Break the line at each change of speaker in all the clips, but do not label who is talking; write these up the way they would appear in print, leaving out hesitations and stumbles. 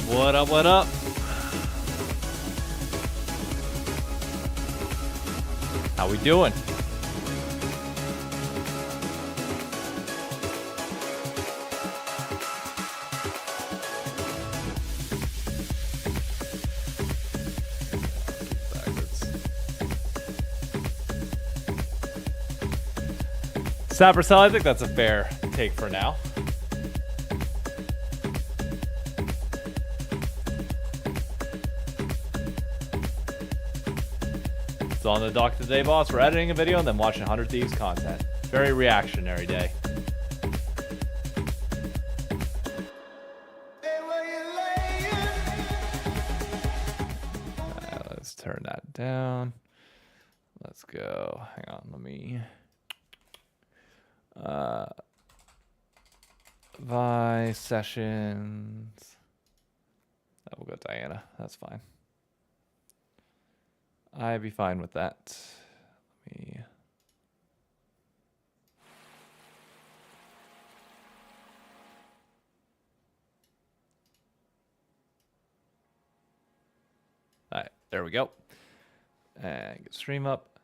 What up, what up? How we doing? Sapercell, I think that's a fair take for now. So on the dock today, boss, we're editing a video and then watching 100 Thieves content. Very reactionary day. Let's turn that down. Let's go. Hang on, let me... Vi sessions. Oh, we'll go Diana. That's fine. I'd be fine with that. Let me... Alright, there we go. And get stream up.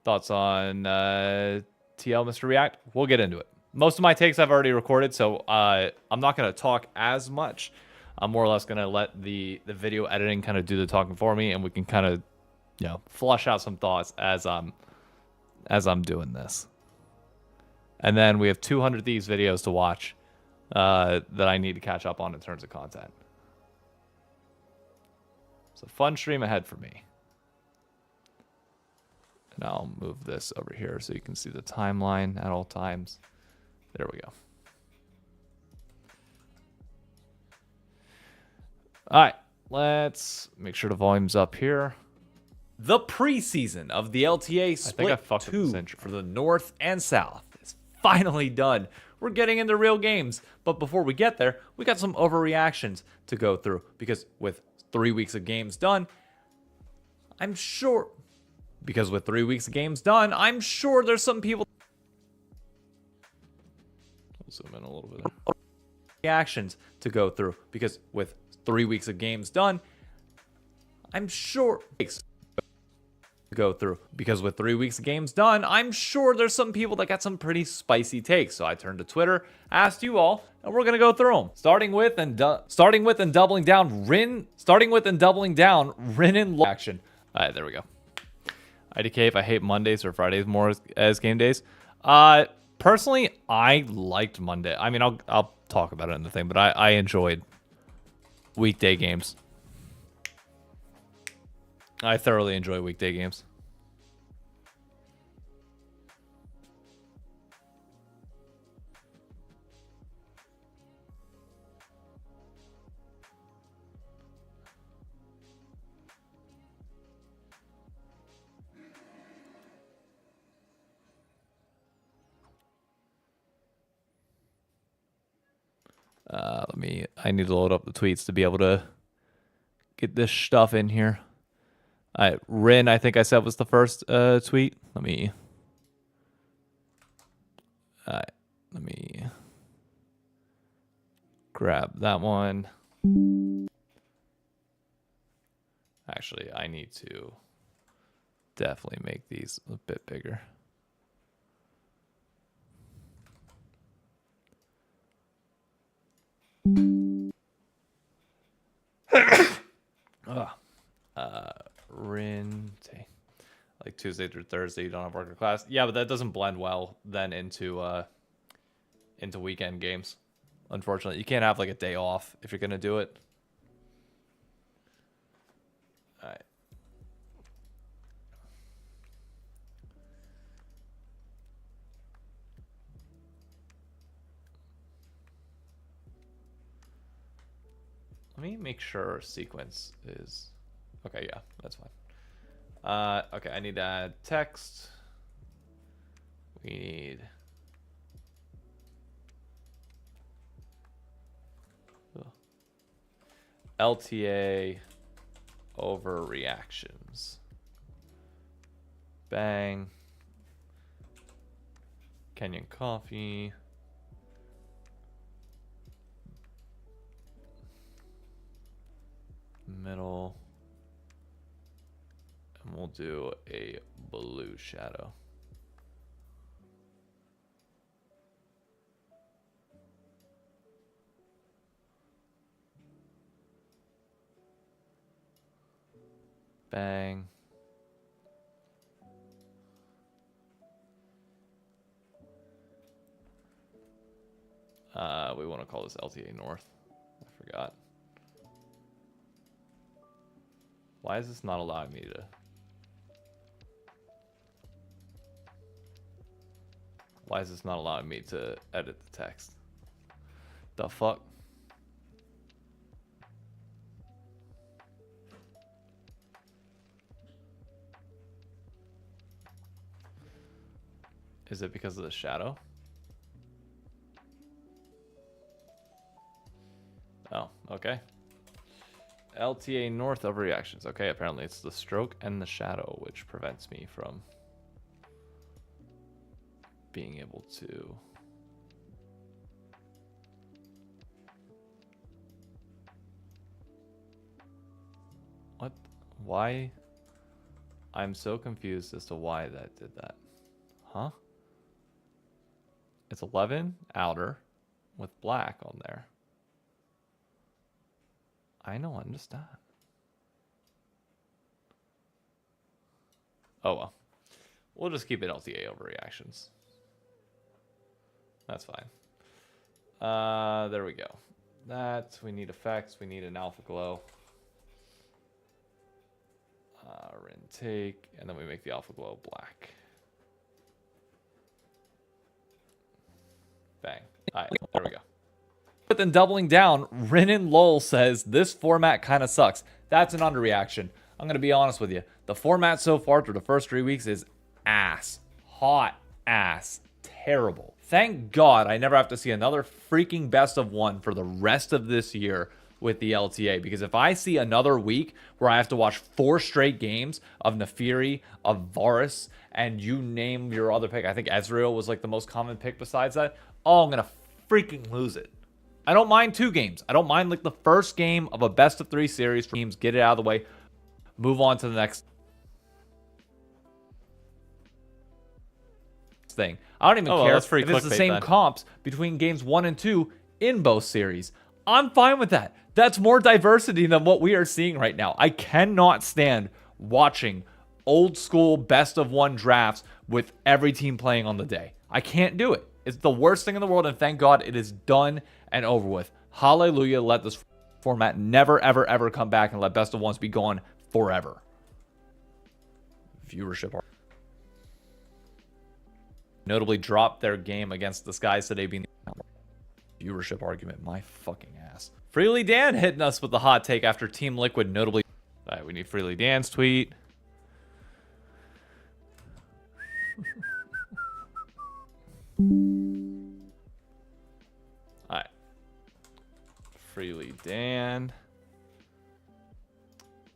Thoughts on TL Mr. React? We'll get into it. Most of my takes I've already recorded, so I'm not going to talk as much. I'm more or less going to let the video editing kind of do the talking for me, and we can kind of, you know, flush out some thoughts as I'm doing this. And then we have 200 of these videos to watch that I need to catch up on in terms of content. So fun stream ahead for me. And I'll move this over here so you can see the timeline at all times. There we go. All right, let's make sure the volume's up here. The preseason of the LTA Split 2 for the North and South is finally done. We're getting into real games. But before we get there, we got some overreactions to go through. Because with 3 weeks of games done, I'm sure there's some people... I'll zoom in a little bit. Reactions to go through. Because with 3 weeks of games done, I'm sure... go through. Because with 3 weeks of games done, I'm sure there's some people that got some pretty spicy takes. So I turned to Twitter, asked you all, and we're gonna go through them. Starting with and doubling down Rin and action. All right, there we go. IDK, if I hate Mondays or Fridays more as game days. Personally, I liked Monday. I mean, I'll talk about it in the thing, but I enjoyed weekday games. I thoroughly enjoy weekday games. I need to load up the tweets to be able to get this stuff in here. Rin, I think I said was the first tweet. Let me grab that one. Actually, I need to definitely make these a bit bigger. Rin, like Tuesday through Thursday, you don't have work or class. Yeah, but that doesn't blend well then into weekend games. Unfortunately, you can't have like a day off if you're gonna do it. All right. Let me make sure sequence is okay. Yeah, that's fine. Okay, I need to add text. We need LTA Overreactions. Bang. Kenyan coffee. middle. And we'll do a blue shadow. Bang. We want to call this LTA North. I forgot. Why is this not allowing me to? Why is this not allowing me to edit the text? The fuck? Is it because of the shadow? Oh, okay. LTA North Overreactions. Okay, apparently it's the stroke and the shadow which prevents me from being able to... What? Why? I'm so confused as to why that did that. Huh? It's 11 outer with black on there. I don't understand. Oh well. We'll just keep it LTA Overreactions. That's fine. There we go. That, we need effects, we need an alpha glow. Intake, and then we make the alpha glow black. Bang. Alright, there we go. But then doubling down, Renan Lowell says, this format kind of sucks. That's an underreaction. I'm going to be honest with you. The format so far through the first 3 weeks is ass. Hot ass. Terrible. Thank God I never have to see another freaking best of one for the rest of this year with the LTA. Because if I see another week where I have to watch 4 straight games of Nefiri, of Varus, and you name your other pick. I think Ezreal was like the most common pick besides that. Oh, I'm going to freaking lose it. I don't mind 2 games. I don't mind like the first game of a best of 3 series for teams. Get it out of the way. Move on to the next thing. I don't even care if it's the same comps between games 1 and 2 in both series. I'm fine with that. That's more diversity than what we are seeing right now. I cannot stand watching old school best of 1 drafts with every team playing on the day. I can't do it. It's the worst thing in the world, and thank God it is done and over with. Hallelujah. Let this format never, ever, ever come back, and let best of ones be gone forever. Viewership notably dropped their game against the Skies today, being viewership argument. My fucking ass. Freely Dan hitting us with the hot take after Team Liquid notably. All right, we need Freely Dan's tweet. Alright. Freely Dan.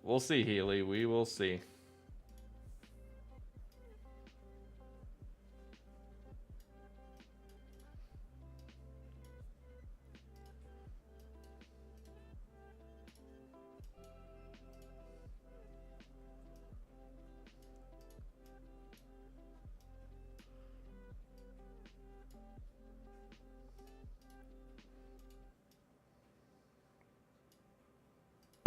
We'll see, Healy. We will see.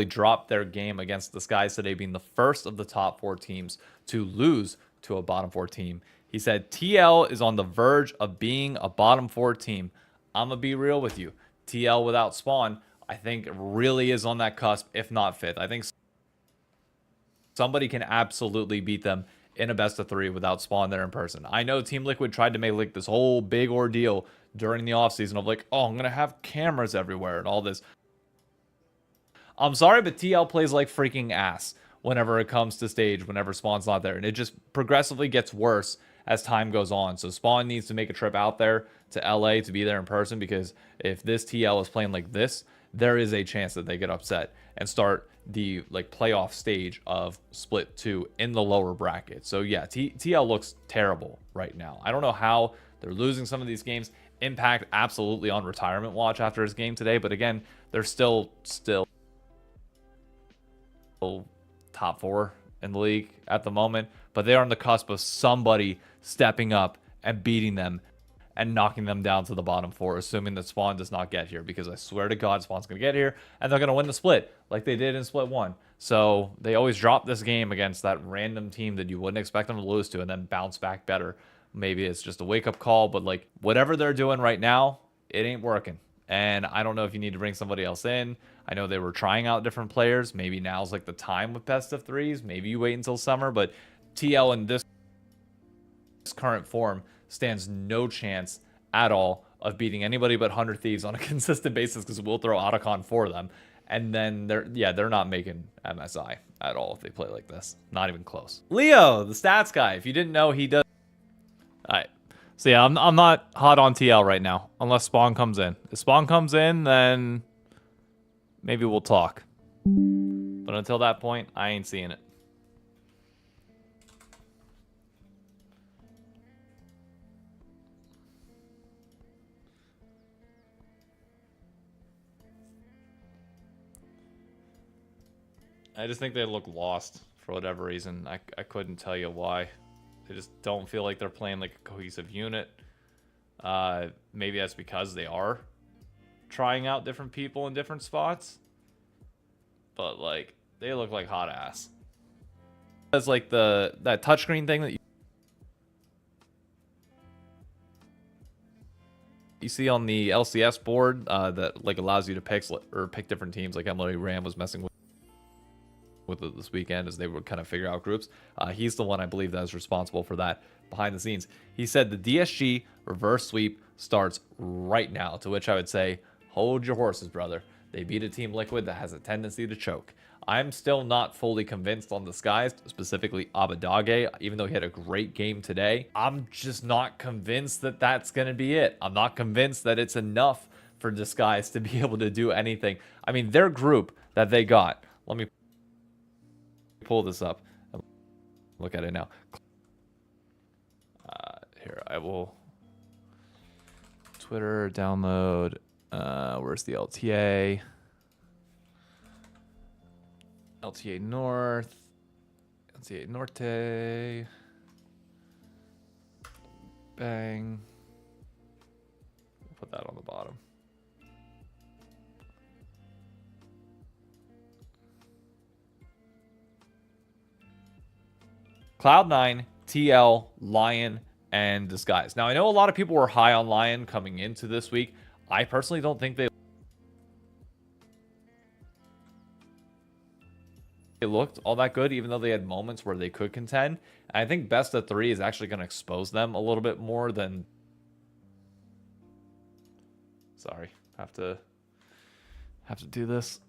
Dropped their game against the Skies today, being the first of the top 4 teams to lose to a bottom 4 team. He said TL is on the verge of being a bottom 4 team. I'm gonna be real with you. TL without Spawn, I think really is on that cusp, if not 5th. I think somebody can absolutely beat them in a best of 3 without Spawn there in person. I know Team Liquid tried to make like this whole big ordeal during the offseason of like, oh, I'm gonna have cameras everywhere and all this. I'm sorry, but TL plays like freaking ass whenever it comes to stage, whenever Spawn's not there. And it just progressively gets worse as time goes on. So Spawn needs to make a trip out there to LA to be there in person, because if this TL is playing like this, there is a chance that they get upset and start the like playoff stage of Split 2 in the lower bracket. So yeah, TL looks terrible right now. I don't know how they're losing some of these games. Impact absolutely on retirement watch after his game today. But again, they're still top 4 in the league at the moment, but they are on the cusp of somebody stepping up and beating them and knocking them down to the bottom 4, assuming that Spawn does not get here, because I swear to God, Spawn's going to get here, and they're going to win the split, like they did in Split 1. So they always drop this game against that random team that you wouldn't expect them to lose to, and then bounce back better. Maybe it's just a wake-up call, but like whatever they're doing right now, it ain't working. And I don't know if you need to bring somebody else in. I know they were trying out different players. Maybe now's like the time with best of 3s. Maybe you wait until summer, but TL in this current form stands no chance at all of beating anybody but 100 Thieves on a consistent basis, because we'll throw Otacon for them. And then they're not making MSI at all if they play like this. Not even close. Leo, the stats guy. If you didn't know, he does. All right. So yeah, I'm not hot on TL right now, unless Spawn comes in. If Spawn comes in, then maybe we'll talk. But until that point, I ain't seeing it. I just think they look lost for whatever reason. I couldn't tell you why. They just don't feel like they're playing like a cohesive unit. Maybe that's because they are trying out different people in different spots. But like, they look like hot ass. It's like that touchscreen thing that you see on the LCS board that like allows you to pick different teams, like Emily Ram was messing with it this weekend as they would kind of figure out groups. He's the one, I believe, that is responsible for that behind the scenes. He said the DSG reverse sweep starts right now, to which I would say, hold your horses, brother. They beat a Team Liquid that has a tendency to choke. I'm still not fully convinced on Disguised, specifically Abadage, even though he had a great game today. I'm just not convinced that that's going to be it. I'm not convinced that it's enough for Disguised to be able to do anything. I mean, their group that they got, let me pull this up and look at it now. Here, I will Twitter download. Where's the LTA? LTA North. LTA Norte. Bang. Put that on the bottom. Cloud9, TL, Lion, and Disguise. Now, I know a lot of people were high on Lion coming into this week. I personally don't think they looked all that good, even though they had moments where they could contend. And I think best of 3 is actually going to expose them a little bit more than... Sorry, have to do this.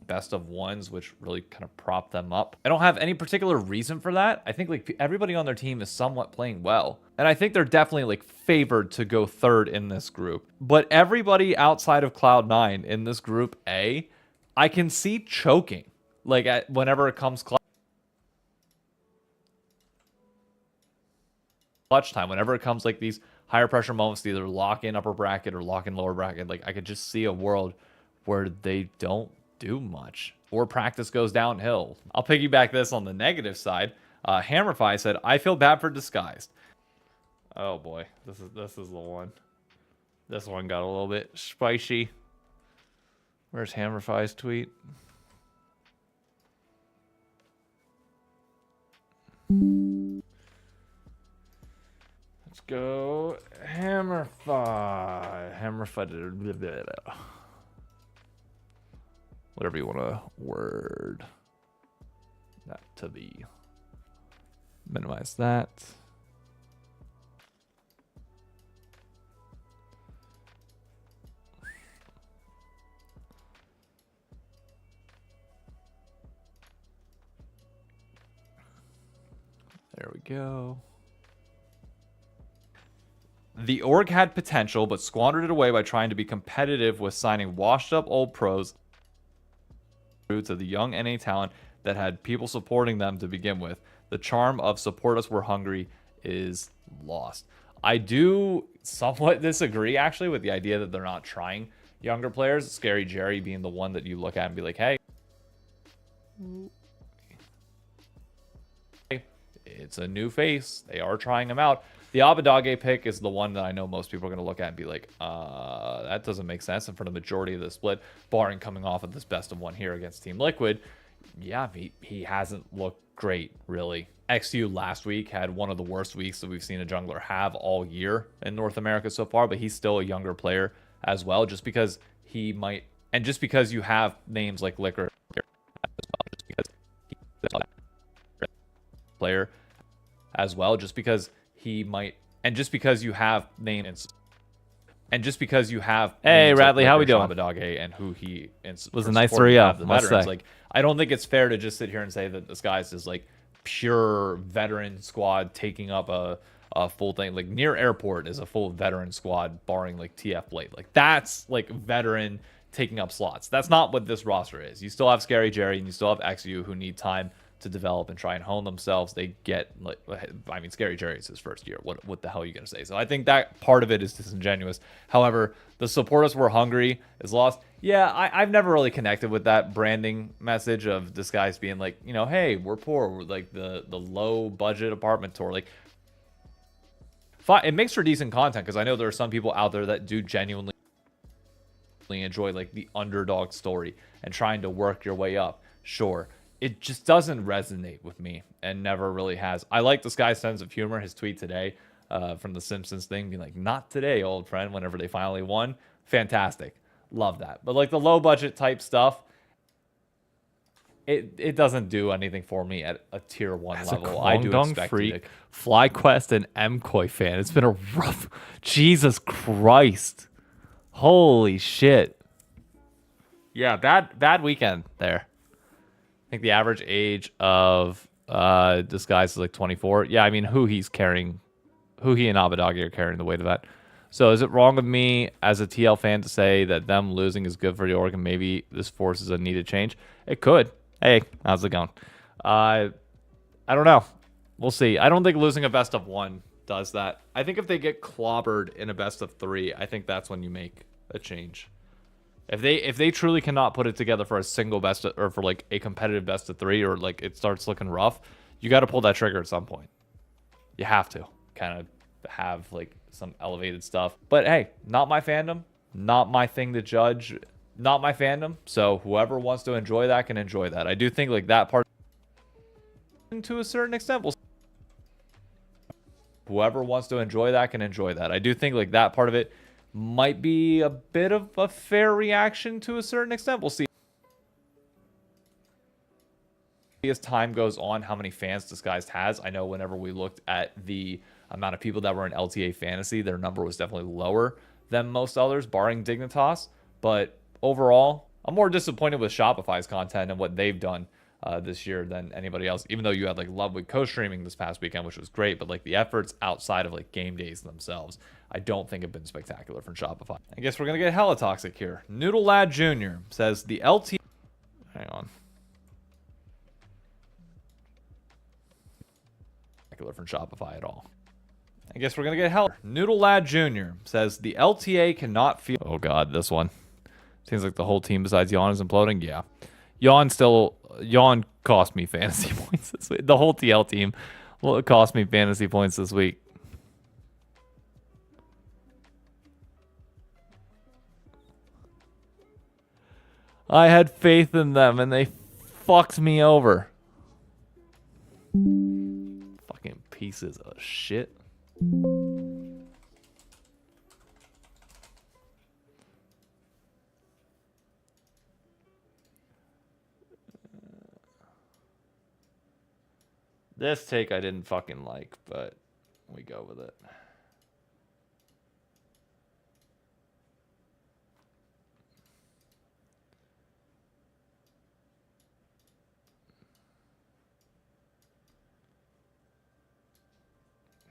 Best of 1s, which really kind of prop them up. I don't have any particular reason for that. I think like everybody on their team is somewhat playing well, and I think they're definitely like favored to go 3rd in this group. But everybody outside of Cloud9 in this group A, I can see choking like whenever it comes clutch time, whenever it comes like these higher pressure moments to either lock in upper bracket or lock in lower bracket. Like I could just see a world where they don't do much or practice goes downhill. I'll piggyback this on the negative side. Hammerfy said, I feel bad for Disguised. Oh boy, this is the one. This one got a little bit spicy. Where's Hammerfy's tweet? Let's go Hammerfy. Hammerfy. Whatever you want to word that to be. Minimize that. There we go. The org had potential, but squandered it away by trying to be competitive with signing washed-up old pros to the young NA talent that had people supporting them to begin with. The charm of support us, we're hungry is lost. I do somewhat disagree, actually, with the idea that they're not trying younger players. Scary Jerry being the one that you look at and be like, hey, It's a new face. They are trying him out. The Abadage pick is the one that I know most people are going to look at and be like, that doesn't make sense. And for the majority of the split, barring coming off of this best of one here against Team Liquid, yeah, he hasn't looked great, really. XU last week had one of the worst weeks that we've seen a jungler have all year in North America so far, but he's still a younger player as well, just because he might, and just because you have names like Liquor as well, just because he's a player as well, just because he might, and just because you have names, and just because you have
hey Radley,
like
how we doing?
Abadage and who he
was a nice 3-0.
Must say. Like, I don't think it's fair to just sit here and say that this guy's is like pure veteran squad taking up a full thing. Like, near airport is a full veteran squad, barring like TF Blade. Like, that's like veteran taking up slots. That's not what this roster is. You still have Scary Jerry and you still have XU who need time to develop and try and hone themselves. They get, like, I mean, Scary Jerry is his first year. What the hell are you gonna say? So I think that part of it is disingenuous. However, the support us, we're hungry is lost. Yeah, I've never really connected with that branding message of this guy's being like, you know, hey, we're poor, we're like the low budget apartment tour. Like, fine, it makes for decent content, because I know there are some people out there that do genuinely enjoy like the underdog story and trying to work your way up. Sure. It just doesn't resonate with me, and never really has. I like this guy's sense of humor. His tweet today from the Simpsons thing being like, not today, old friend, whenever they finally won. Fantastic. Love that. But like the low budget type stuff, it doesn't do anything for me at a tier 1 level. I do expect
freak, FlyQuest and MKOI fan. It's been a rough, Jesus Christ. Holy shit. Yeah, bad weekend there. I think the average age of this guy's is like 24. Yeah, I mean, who he and Abadage are carrying the weight of that. So is it wrong of me as a TL fan to say that them losing is good for the org and maybe this forces a needed change? It could. Hey, how's it going? I don't know. We'll see. I don't think losing a best of 1 does that. I think if they get clobbered in a best of 3, I think that's when you make a change. If they truly cannot put it together for a single best of, or for like a competitive best of 3, or like it starts looking rough, you got to pull that trigger at some point. You have to kind of have like some elevated stuff. But hey, not my fandom, not my thing to judge, not my fandom. So whoever wants to enjoy that can enjoy that. I do think like that part, to a certain extent, whoever wants to enjoy that can enjoy that. I do think like that part of it might be a bit of a fair reaction to a certain extent. We'll see as time goes on how many fans Disguised has. I know whenever we looked at the amount of people that were in LTA Fantasy, their number was definitely lower than most others, barring Dignitas. But overall, I'm more disappointed with Shopify's content and what they've done this year than anybody else, even though you had like Ludwig co-streaming this past weekend, which was great. But like the efforts outside of like game days themselves, I don't think have been spectacular from Shopify. I guess we're gonna get hella toxic here. Noodle Lad Jr. says the LT, hang on, spectacular from Shopify at all. I guess we're gonna get hella. Noodle Lad Jr. says the LTA cannot feel, oh god, this one seems like the whole team besides Yawn is imploding. Yeah, Yawn cost me fantasy points this week. The whole TL team cost me fantasy points this week. I had faith in them and they fucked me over. Fucking pieces of shit. This take I didn't fucking like, but we go with it.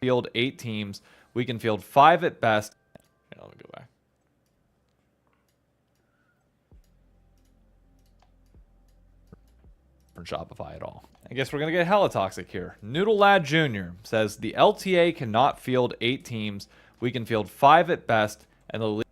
Field 8 teams. We can field 5 at best. Here, let me go back. From Shopify at all. I guess we're going to get hella toxic here. Noodle Lad Jr. says the LTA cannot field 8 teams. We can field 5 at best, and the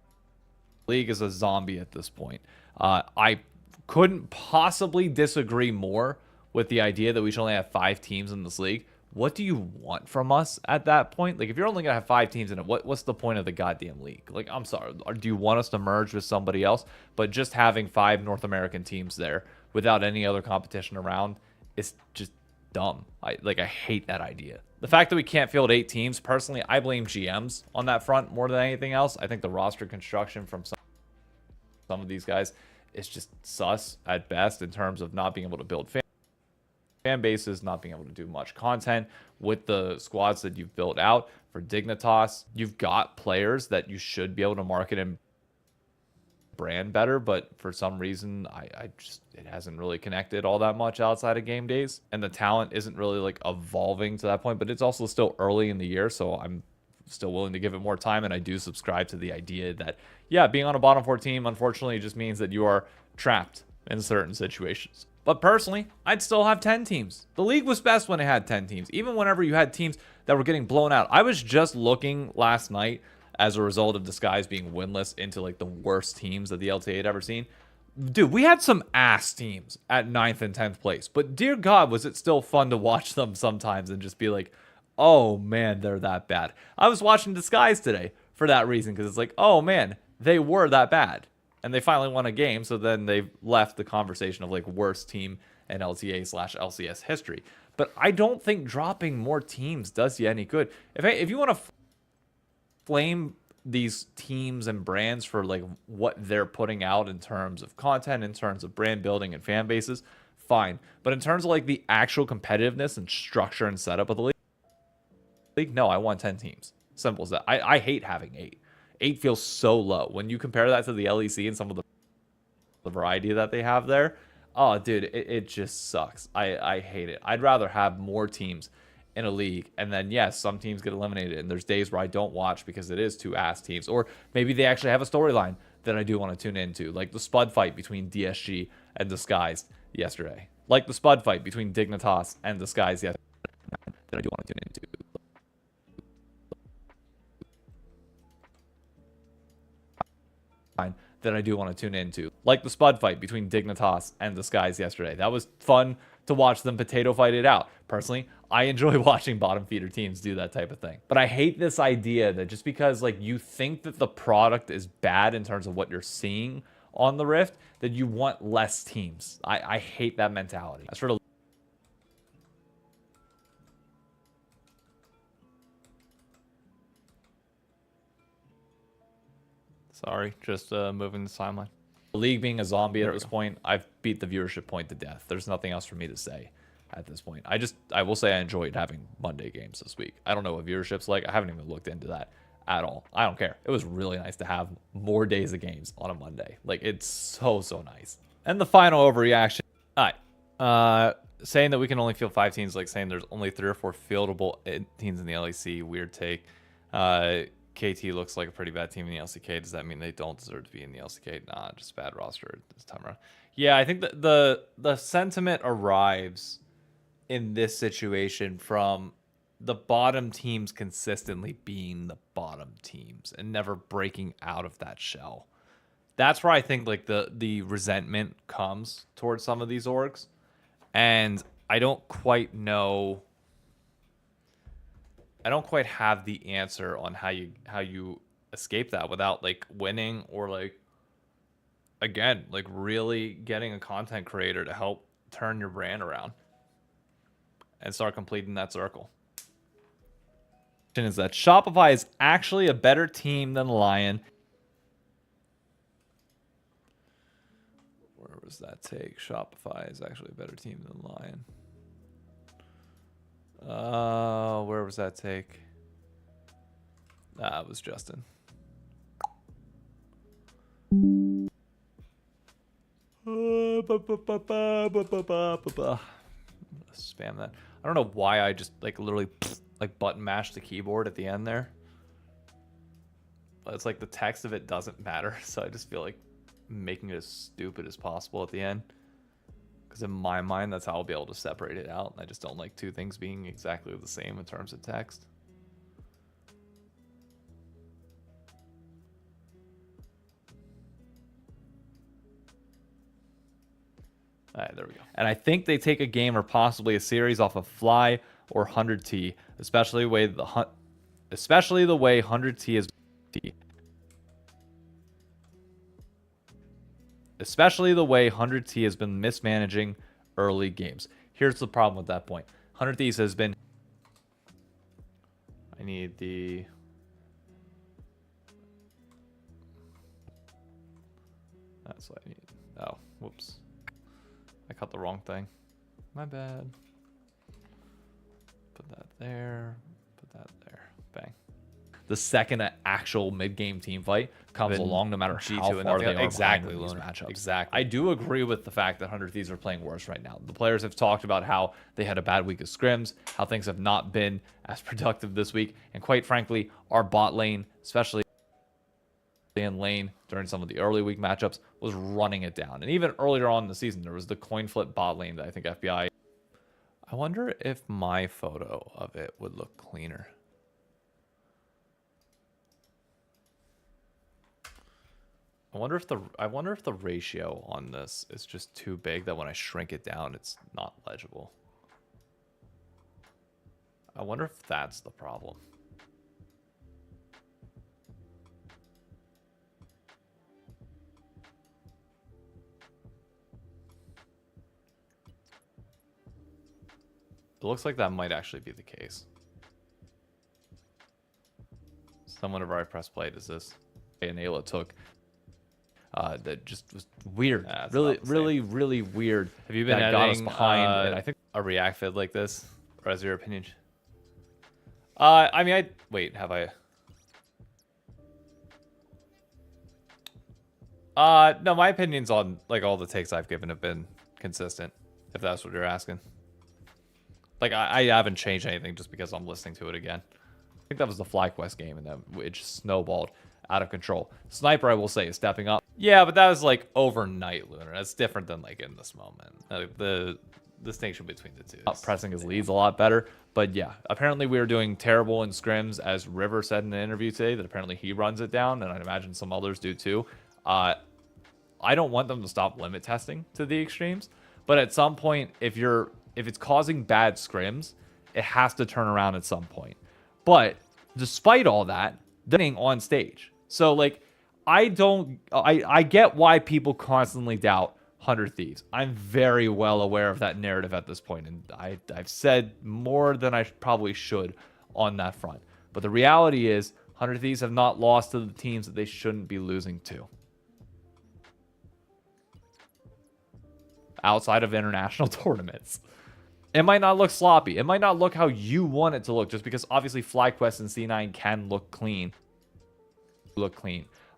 league is a zombie at this point. I
couldn't possibly disagree more with the idea that we should only have 5 teams in this league. What do you want from us at that point? Like, if you're only going to have 5 teams in it, what's the point of the goddamn league? Like, I'm sorry. Do you want us to merge with somebody else? But just having 5 North American teams there without any other competition around is just dumb. I hate that idea. The fact that we can't field 8 teams, personally, I blame GMs on that front more than anything else. I think the roster construction from some of these guys is just sus at best in terms of not being able to build fan bases, not being able to do much content with the squads that you've built out. For Dignitas, you've got players that you should be able to market and brand better, but for some reason it hasn't really connected all that much outside of game days, and the talent isn't really like evolving to that point. But it's also still early in the year, so I'm still willing to give it more time. And I do subscribe to the idea that, yeah, being on a bottom 4 team unfortunately just means that you are trapped in certain situations. But personally, I'd still have 10 teams. The league was best when it had 10 teams, even whenever you had teams that were getting blown out. I was just looking last night as a result of Disguise being winless into like the worst teams that the LTA had ever seen. Dude, we had some ass teams at 9th and 10th place, but dear God, was it still fun to watch them sometimes and just be like, oh man, they're that bad. I was watching Disguise today for that reason, because it's like, oh man, they were that bad. And they finally won a game, so then they left the conversation of like worst team in LTA/LCS history. But I don't think dropping more teams does you any good. If you want to flame these teams and brands for like what they're putting out in terms of content, in terms of brand building and fan bases, fine. But in terms of like the actual competitiveness and structure and setup of the league, no, I want 10 teams. Simple as that. I hate having 8. 8 feels so low. When you compare that to the LEC and some of the variety that they have there, oh, dude, it just sucks. I hate it. I'd rather have more teams in a league, and then, yes, some teams get eliminated, and there's days where I don't watch because it is 2 ass teams, or maybe they actually have a storyline that I do want to tune into, like the Spud fight between DSG and Disguised yesterday, like the Spud fight between Dignitas and Disguised yesterday that I do want to tune into. That I do want to tune into, like the Spud fight between Dignitas and Disguise yesterday. That was fun to watch them potato fight it out. Personally, I enjoy watching bottom feeder teams do that type of thing. But I hate this idea that just because like you think that the product is bad in terms of what you're seeing on the Rift, that you want less teams. I hate that mentality. That's for the Sorry, just moving the timeline. The league being a zombie at this point, I've beat the viewership point to death. There's nothing else for me to say at this point. I will say I enjoyed having Monday games this week. I don't know what viewership's like. I haven't even looked into that at all. I don't care. It was really nice to have more days of games on a Monday. Like, it's so nice. And the final overreaction. All right. Saying that we can only field 5 teams, like saying there's only 3 or 4 fieldable teams in the LEC. Weird take. KT looks like a pretty bad team in the LCK. Does that mean they don't deserve to be in the LCK? Nah, just a bad roster this time around. Yeah, I think that the sentiment arrives in this situation from the bottom teams consistently being the bottom teams and never breaking out of that shell. That's where I think like the resentment comes towards some of these orgs. And I don't quite know. I don't quite have the answer on how you escape that without like winning or like, again, like really getting a content creator to help turn your brand around and start completing that circle. Is that Shopify is actually a better team than Lion. Where was that take? Shopify is actually a better team than Lion. Where was that take? It was Justin. Spam that. I don't know why I just like literally like button mashed the keyboard at the end there. But it's like the text of it doesn't matter, so I just feel like making it as stupid as possible at the end. Because in my mind, that's how I'll be able to separate it out. And I just don't like 2 things being exactly the same in terms of text. All right, there we go. And I think they take a game or possibly a series off of Fly or 100T, especially the way 100T is. Especially the way 100T has been mismanaging early games. Here's the problem with that point. 100T has been. I need the. That's what I need. Oh, whoops. I cut the wrong thing. My bad. Put that there. Put that there. Bang. The second actual mid-game team fight comes along, no matter how far they are exactly these matchups. Exactly. I do agree with the fact that 100 Thieves are playing worse right now. The players have talked about how they had a bad week of scrims, how things have not been as productive this week, and quite frankly, our bot lane, especially in lane during some of the early week matchups, was running it down. And even earlier on in the season, there was the coin flip bot lane that I think FBI. I wonder if my photo of it would look cleaner. I wonder if the ratio on this is just too big that when I shrink it down, it's not legible. I wonder if that's the problem. It looks like that might actually be the case. So whenever I press play, does this? And Ayla took. That just was weird. Really weird. Have you been editing, got us behind? And I think a React vid like this, or has your opinion? I mean, wait. Have I? No, my opinions on like all the takes I've given have been consistent. If that's what you're asking. Like I haven't changed anything just because I'm listening to it again. I think that was the FlyQuest game, and then it just snowballed out of control. Sniper, I will say, is stepping up. Yeah, but that was like overnight, Lunar. That's different than like in this moment. The distinction between the two. Pressing his leads a lot better. But yeah, apparently we were doing terrible in scrims, as River said in an interview today, that apparently he runs it down, and I'd imagine some others do too. I don't want them to stop limit testing to the extremes, but at some point, if it's causing bad scrims, it has to turn around at some point. But despite all that, they're on stage. So like, I get why people constantly doubt 100 Thieves. I'm very well aware of that narrative at this point, and I've said more than I probably should on that front. But the reality is, 100 Thieves have not lost to the teams that they shouldn't be losing to. Outside of international tournaments. It might not look sloppy. It might not look how you want it to look, just because obviously FlyQuest and C9 can look clean.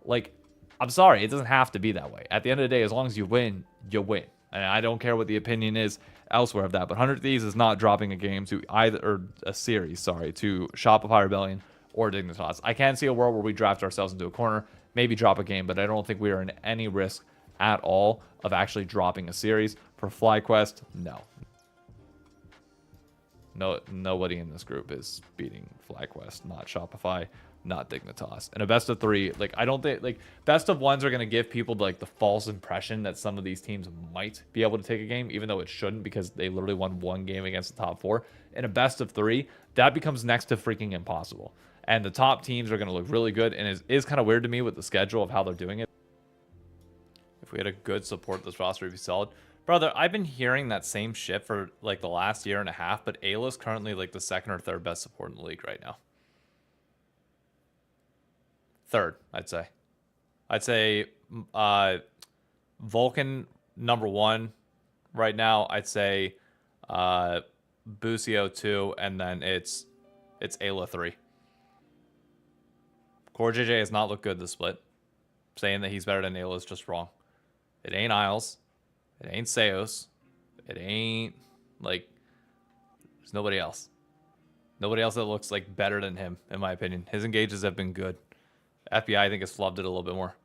Like, I'm sorry, it doesn't have to be that way. At the end of the day, as long as you win, you win. And I don't care what the opinion is elsewhere of that. But 100 Thieves is not dropping a game to either, or a series, sorry, to Shopify Rebellion or Dignitas. I can see a world where we draft ourselves into a corner, maybe drop a game, but I don't think we are in any risk at all of actually dropping a series. For FlyQuest, no. No, nobody in this group is beating FlyQuest, not Shopify, not Dignitas. And a best of 3, like, I don't think, like, best of 1s are going to give people like the false impression that some of these teams might be able to take a game, even though it shouldn't, because they literally won one game against the top 4. In a best of 3, that becomes next to freaking impossible. And the top teams are going to look really good, and it is kind of weird to me with the schedule of how they're doing it. If we had a good support, this roster would be solid. Brother, I've been hearing that same shit for like the last year and a half, but Ayla's currently like the second or third best support in the league right now. Third, I'd say. I'd say Vulcan #1 right now. I'd say Busio 2, and then it's Ayla 3. Core JJ has not looked good this split. Saying that he's better than Ayla is just wrong. It ain't Isles. It ain't Seos. It ain't, like, there's nobody else. Nobody else that looks, like, better than him, in my opinion. His engages have been good. FBI, I think, has flubbed it a little bit more.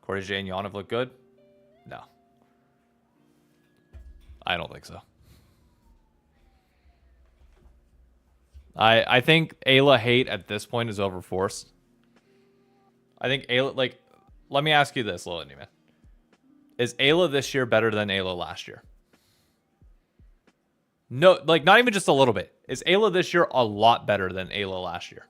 Corey J and Yon have looked good? No. I don't think so. I think Ayla hate at this point is overforced. I think Ayla, like, let me ask you this, Lil Indie Man. Is Ayla this year better than Ayla last year? No, like not even just a little bit. Is Ayla this year a lot better than Ayla last year?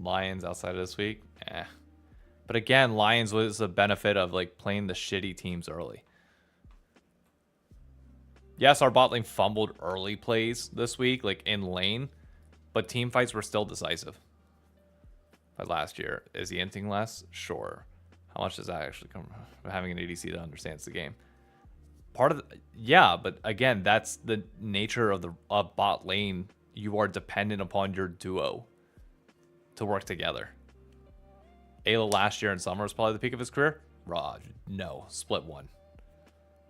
Lions outside of this week? Eh. But again, Lions was the benefit of like playing the shitty teams early. Yes, our bot lane fumbled early plays this week, like in lane, but team fights were still decisive. But last year, is he inting less? Sure. How much does that actually come from having an ADC that understands the game? Part of the, yeah, but again, that's the nature of the bot lane. You are dependent upon your duo to work together. Ayla last year in summer was probably the peak of his career. Raj, no. Split one.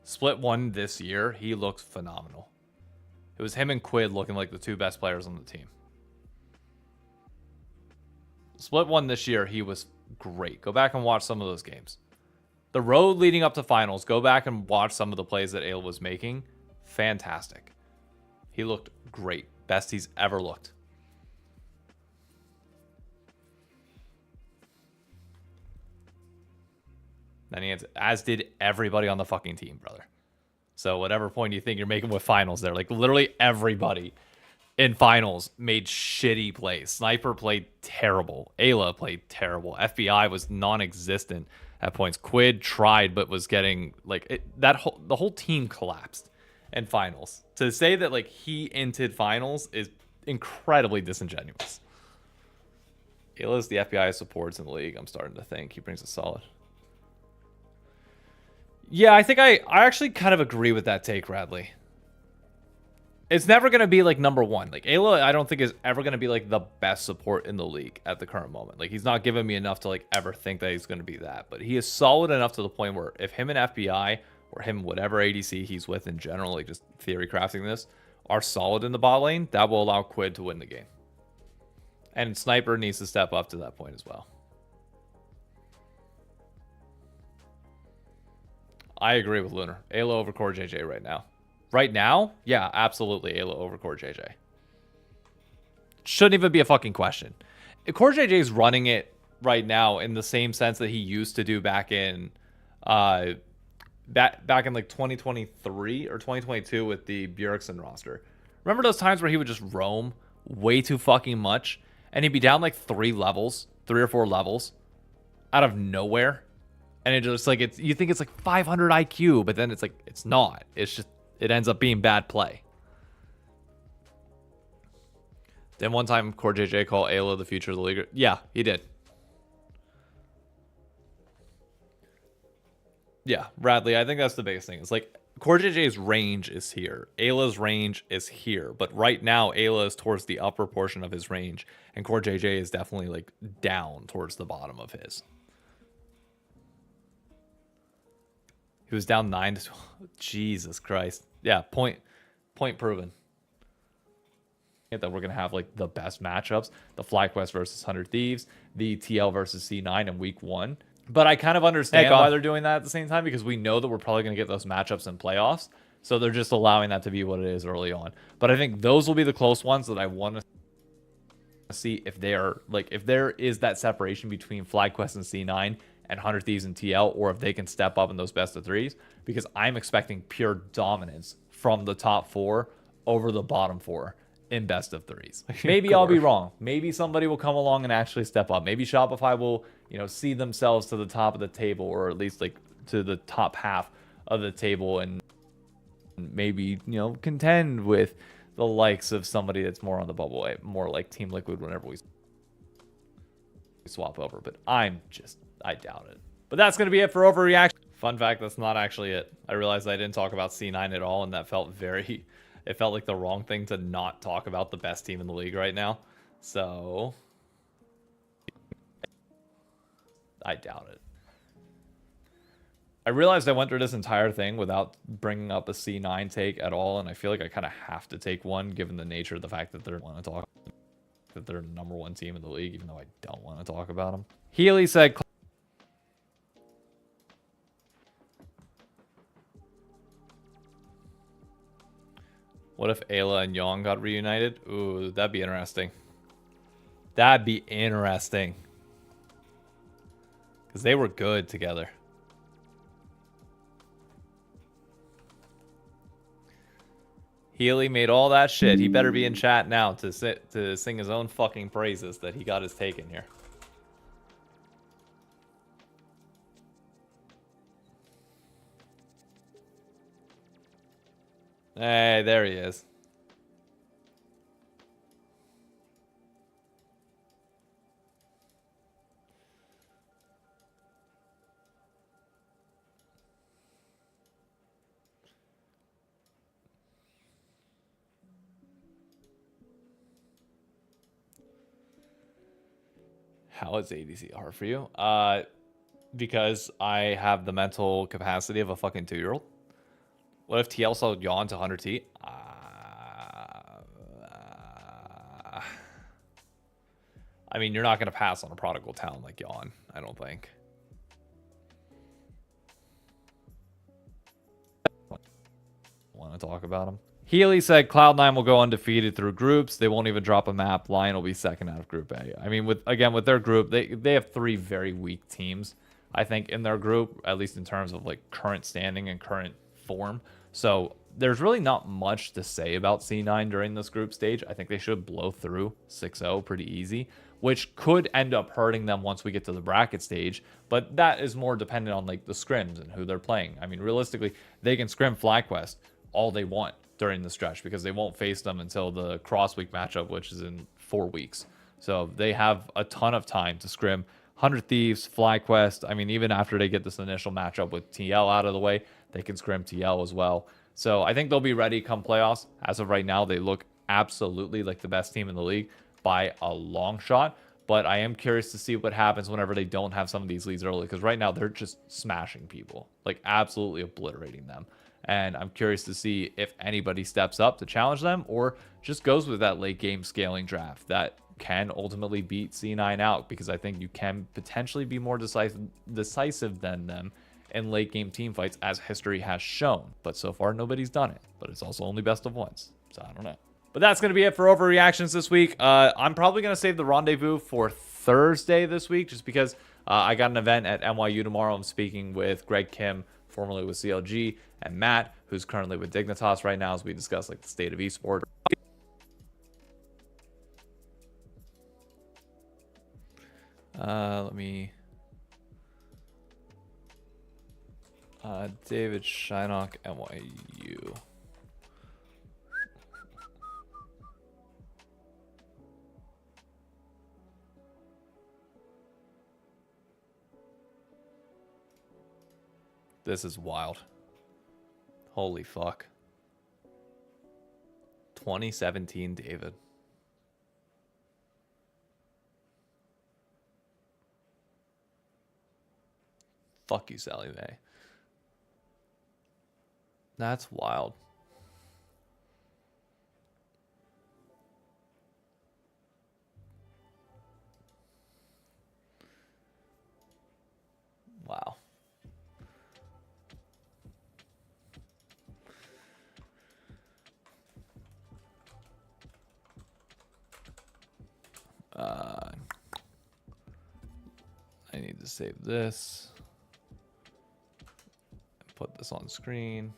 Split one this year, he looked phenomenal. It was him and Quid looking like the two best players on the team. Split one this year, he was great. Go back and watch some of those games. The road leading up to finals, go back and watch some of the plays that Ayla was making. Fantastic. He looked great. Best he's ever looked. Then he had, as did everybody on the fucking team, brother. So whatever point you think you're making with finals there, like literally everybody in finals made shitty plays. Sniper played terrible. Ayla played terrible. FBI was non-existent at points. Quid tried, but was getting like the whole team collapsed in finals. To say that like he inted finals is incredibly disingenuous. Ayla's the FBI supports in the league. I'm starting to think he brings a solid. Yeah, I think I actually kind of agree with that take, Radley. It's never going to be like number one. Like Ayla, I don't think is ever going to be like the best support in the league at the current moment. Like he's not giving me enough to like ever think that he's going to be that. But he is solid enough to the point where if him and FBI or him whatever ADC he's with in general, like just theory crafting this, are solid in the bot lane, that will allow Quid to win the game. And Sniper needs to step up to that point as well. I agree with Lunar. Ayla over Core JJ right now. Right now? Yeah, absolutely. Ayla over Core JJ. Shouldn't even be a fucking question. Core JJ is running it right now in the same sense that he used to do back in back in like 2023 or 2022 with the Bjergsen roster. Remember those times where he would just roam way too fucking much and he'd be down like 3 or 4 levels out of nowhere? And it just like you think it's like 500 IQ, but then it's like it's not. It's just it ends up being bad play. Then one time Core JJ called Ayla the future of the league. Yeah, he did. Yeah, Radley, I think that's the biggest thing. It's like Core JJ's range is here. Ayla's range is here. But right now, Ayla is towards the upper portion of his range. And Core JJ is definitely like down towards the bottom of his. He was down 9 to 12. Jesus Christ. Yeah, point proven. That we're going to have like the best matchups. The FlyQuest versus 100 Thieves. The TL versus C9 in week 1. But I kind of understand why they're doing that at the same time. Because we know that we're probably going to get those matchups in playoffs. So they're just allowing that to be what it is early on. But I think those will be the close ones that I want to see if they are like if there is that separation between FlyQuest and C9 and 100 Thieves and TL, or if they can step up in those best of 3s, because I'm expecting pure dominance from the top 4 over the bottom 4 in best of 3s. Maybe I'll be wrong. Maybe somebody will come along and actually step up. Maybe Shopify will, see themselves to the top of the table, or at least like to the top half of the table, and maybe, contend with the likes of somebody that's more on the bubble, more like Team Liquid whenever we swap over. But I doubt it. But that's going to be it for Overreaction. Fun fact, that's not actually it. I realized I didn't talk about C9 at all, and that felt it felt like the wrong thing to not talk about the best team in the league right now. So I doubt it. I realized I went through this entire thing without bringing up a C9 take at all, and I feel like I kind of have to take one given the nature of the fact that they're the number 1 team in the league, even though I don't want to talk about them. Healy said, what if Ayla and Yong got reunited? Ooh, that'd be interesting. That'd be interesting. Because they were good together. Healy made all that shit. He better be in chat now to sing his own fucking praises that he got his take in here. Hey, there he is. How is ADC hard for you? Because I have the mental capacity of a fucking 2-year-old. What if TL sold Yawn to 100T? I mean, you're not going to pass on a prodigal talent like Yawn, I don't think. Want to talk about him? Healy said Cloud9 will go undefeated through groups. They won't even drop a map. Lion will be second out of Group A. I mean, with their group, they have 3 very weak teams, I think, in their group, at least in terms of like current standing and current form. So there's really not much to say about C9 during this group stage. I think they should blow through 6-0 pretty easy, which could end up hurting them once we get to the bracket stage. But that is more dependent on like the scrims and who they're playing. I mean, realistically, they can scrim FlyQuest all they want during the stretch because they won't face them until the cross week matchup, which is in 4 weeks. So they have a ton of time to scrim 100 Thieves, FlyQuest. I mean, even after they get this initial matchup with TL out of the way, they can scrim TL as well. So I think they'll be ready come playoffs. As of right now, they look absolutely like the best team in the league by a long shot. But I am curious to see what happens whenever they don't have some of these leads early, because right now they're just smashing people, like absolutely obliterating them. And I'm curious to see if anybody steps up to challenge them or just goes with that late game scaling draft that can ultimately beat C9 out, because I think you can potentially be more decisive than them in late game team fights, as history has shown. But so far, nobody's done it. But it's also only best of ones. So I don't know. But that's going to be it for overreactions this week. I'm probably going to save the rendezvous for Thursday this week, just because I got an event at NYU tomorrow. I'm speaking with Greg Kim, formerly with CLG, and Matt, who's currently with Dignitas right now, as we discuss like the state of esports. Let me... David Shynock, NYU. This is wild. Holy fuck. 2017 David. Fuck you, Sally Mae. That's wild. Wow. I need to save this. Put this on screen.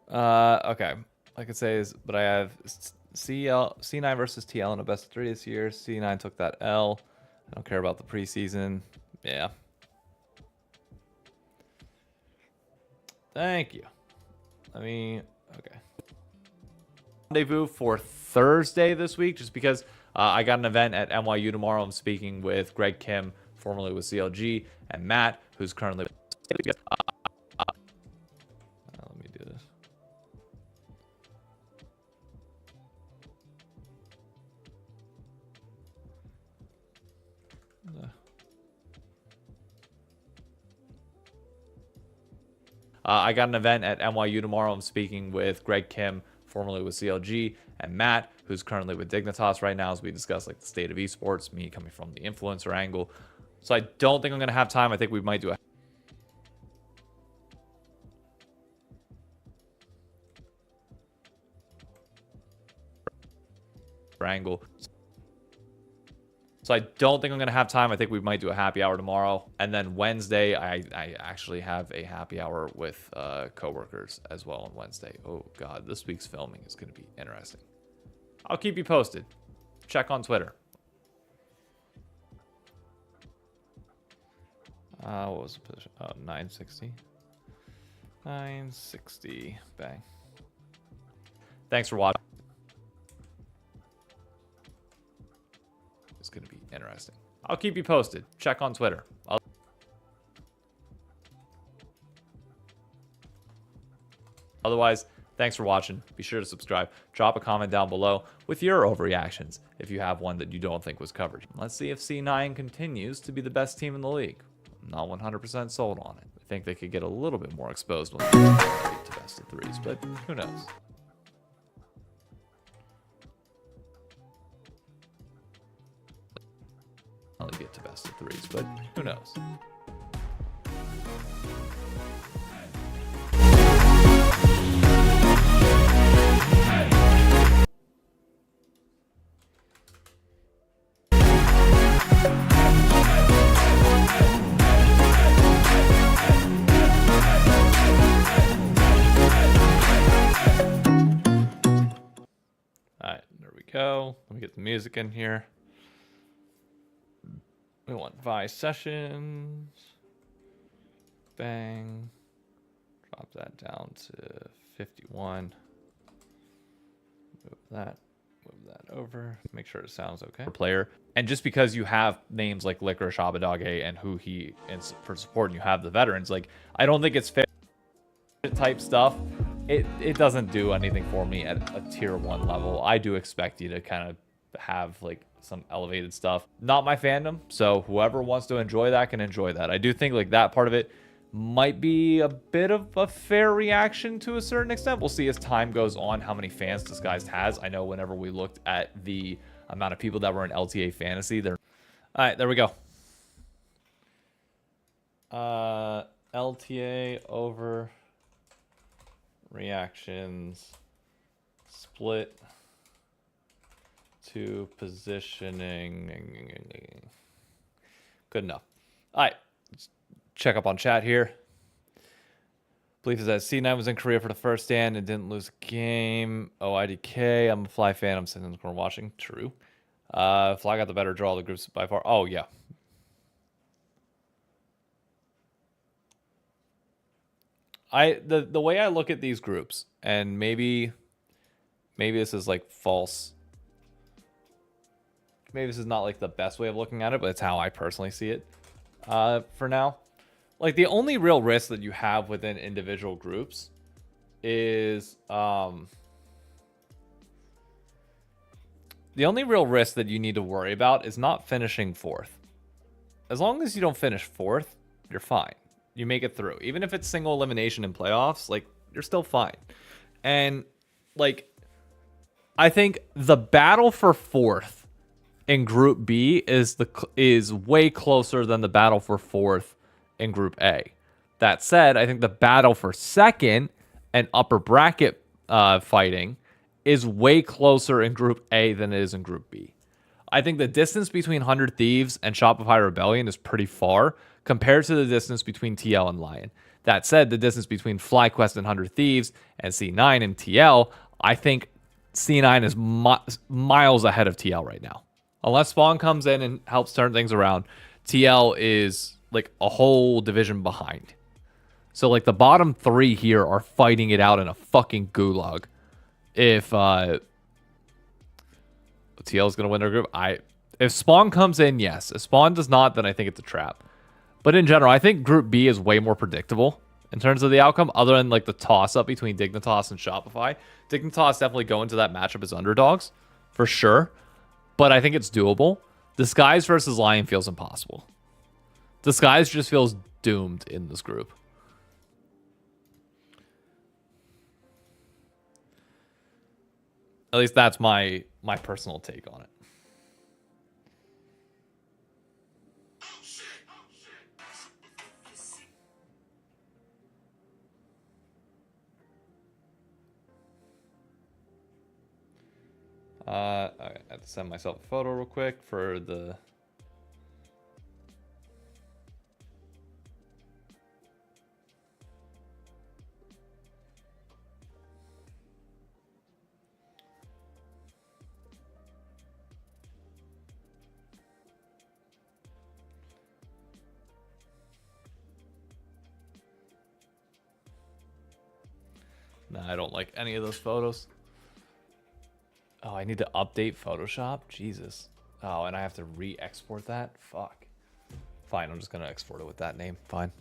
Okay. I could say is, but I have C9 versus TL in a best of 3 this year. C9 took that L. I don't care about the preseason. Yeah. Thank you. Okay. Rendezvous for Thursday this week, just because I got an event at NYU tomorrow. I'm speaking with Greg Kim, formerly with CLG, and Matt, who's currently... let me do this. I got an event at NYU tomorrow. I'm speaking with Greg Kim, formerly with CLG, and Matt, who's currently with Dignitas right now, as we discuss like the state of esports, me coming from the influencer angle. So I don't think I'm going to have time. I think we might do a... Strangle. So I don't think I'm going to have time. I think we might do a happy hour tomorrow. And then Wednesday, I actually have a happy hour with coworkers as well on Wednesday. Oh, God. This week's filming is going to be interesting. I'll keep you posted. Check on Twitter. What was the position? Oh, 960. 960. Bang. Thanks for watching. It's going to be interesting. I'll keep you posted. Check on Twitter. Otherwise, thanks for watching. Be sure to subscribe. Drop a comment down below with your overreactions if you have one that you don't think was covered. Let's see if C9 continues to be the best team in the league. I'm not 100% sold on it. I think they could get a little bit more exposed when they get to best of threes, but who knows? Only get to best of threes, but who knows? Alright, there we go. Let me get the music in here. We want Vi sessions. Bang. Drop that down to 51. Move that over. Make sure it sounds okay. Player. And just because you have names like Licorice Abadage and who he is for support, and you have the veterans, like, I don't think it's fair type stuff. It doesn't do anything for me at a tier 1 level. I do expect you to kind of have like some elevated stuff. Not my fandom, so whoever wants to enjoy that can enjoy that. I do think like that part of it might be a bit of a fair reaction to a certain extent. We'll see as time goes on how many fans Disguised has. I know whenever we looked at the amount of people that were in LTA Fantasy, all right, there we go. LTA Overreactions split to positioning. Good enough. All right, let's check up on chat here. Belief is that C9 was in Korea for the first stand and didn't lose a game. Oh, IDK. I'm a Fly fan. I'm sitting in the corner watching. True. Fly got the better draw of the groups by far. Oh, yeah. The way I look at these groups, and maybe this is like false. Maybe this is not like the best way of looking at it, but it's how I personally see it for now. Like the only real risk that you have within individual groups is the only real risk that you need to worry about is not finishing 4th. As long as you don't finish 4th, you're fine. You make it through. Even if it's single elimination in playoffs, like you're still fine. And like I think the battle for 4th in Group B is way closer than the battle for 4th in Group A. That said, I think the battle for 2nd and upper bracket fighting is way closer in Group A than it is in Group B. I think the distance between 100 Thieves and Shopify Rebellion is pretty far compared to the distance between TL and Lion. That said, the distance between FlyQuest and 100 Thieves and C9 and TL, I think C9 is miles ahead of TL right now. Unless Spawn comes in and helps turn things around, TL is like a whole division behind. So like the bottom 3 here are fighting it out in a fucking gulag. If TL is going to win their group, if Spawn comes in, yes. If Spawn does not, then I think it's a trap. But in general, I think Group B is way more predictable in terms of the outcome, other than like the toss-up between Dignitas and Shopify. Dignitas definitely go into that matchup as underdogs, for sure. But I think it's doable. Disguise versus Lion feels impossible. Disguise just feels doomed in this group. At least that's my personal take on it. Okay, to send myself a photo real quick for the... Nah, I don't like any of those photos. Oh, I need to update Photoshop? Jesus. Oh, and I have to re-export that? Fuck. Fine, I'm just gonna export it with that name. Fine.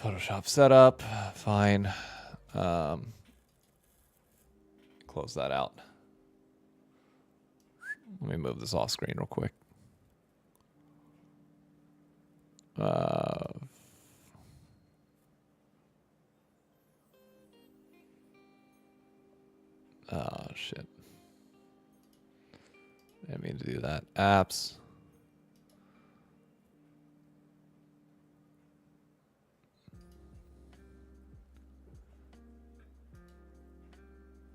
Photoshop setup. Fine. Close that out. Let me move this off screen real quick. Oh, shit. I didn't mean to do that. Apps.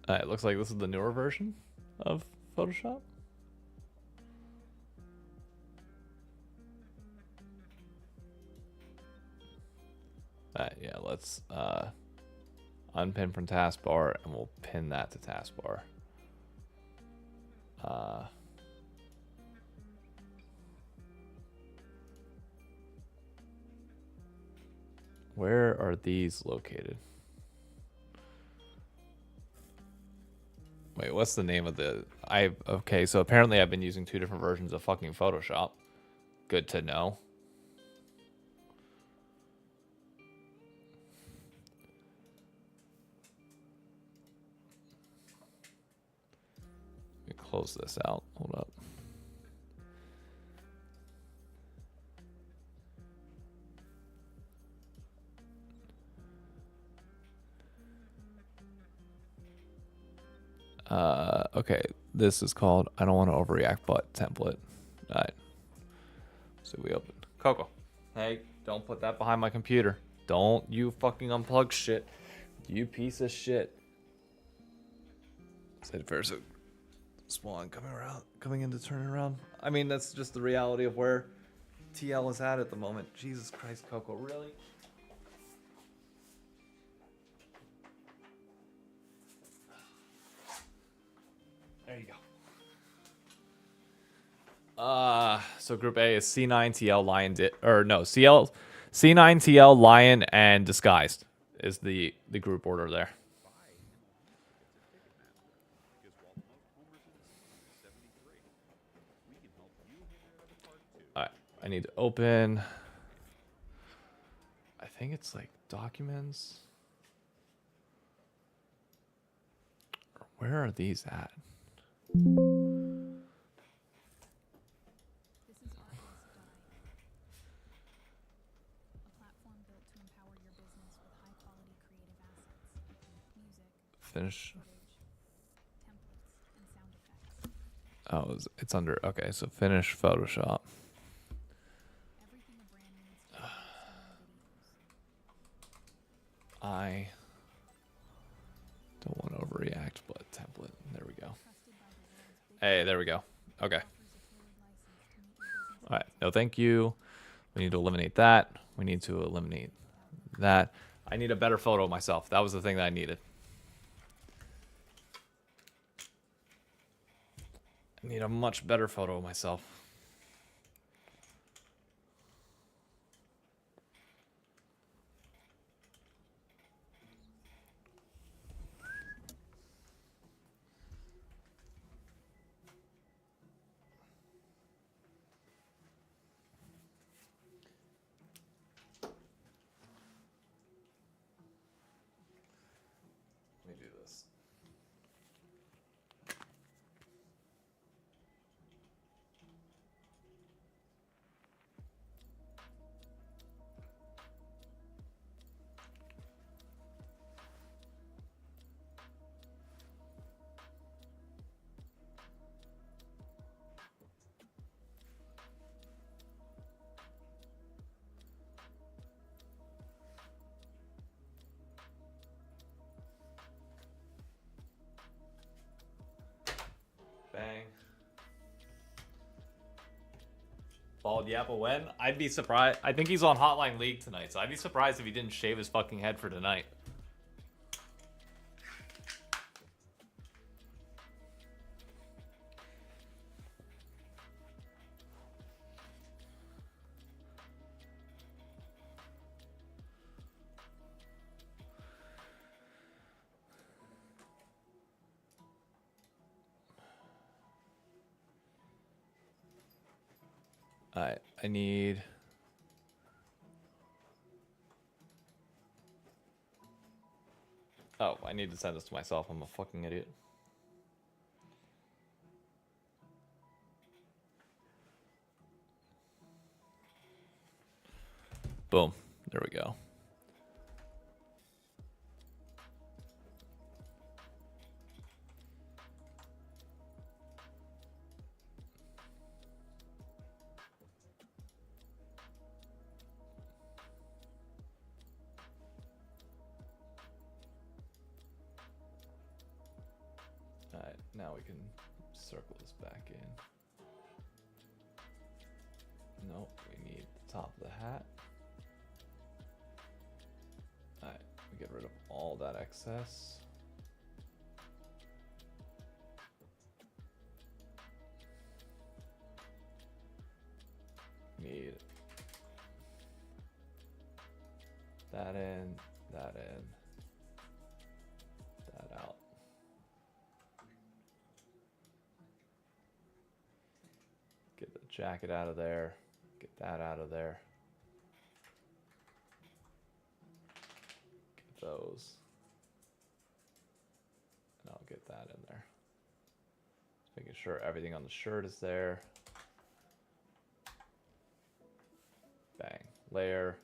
It looks like this is the newer version of Photoshop. Yeah, let's unpin from taskbar, and we'll pin that to taskbar. Where are these located? Wait, what's the name of the... Okay, so apparently I've been using 2 different versions of fucking Photoshop. Good to know. Let me close this out. Hold up. Okay, this is called I don't want to overreact but template. All right. So we open Coco. Hey, don't put that behind my computer. Don't you fucking unplug shit. You piece of shit. Said there's a spawn coming in to turn it around. I mean, that's just the reality of where TL is at the moment. Jesus Christ, Coco, really? There you go. So group A is C9TL Lion C9TL Lion and Disguised is the group order there. All right, I need to open. I think it's like documents. Where are these at? Finish. Oh, it's under. Okay, so finish Photoshop. I don't want to overreact, but template. There we go. Hey, there we go. Okay. All right. No, thank you. We need to eliminate that. We need to eliminate that. I need a better photo of myself. That was the thing that I needed. I need a much better photo of myself. Let me do this. Bald Yappa when? I'd be surprised. I think he's on Hotline League tonight, so I'd be surprised if he didn't shave his fucking head for tonight. Alright, I need... Oh, I need to send this to myself. I'm a fucking idiot. Boom. There we go. Alright, now we can circle this back in. Nope, we need the top of the hat. Alright, we get rid of all that excess. Need that in, that in, that out. Get the jacket out of there, get that out of there. Get those. And I'll get that in there. Just making sure everything on the shirt is there. Bang. Layer.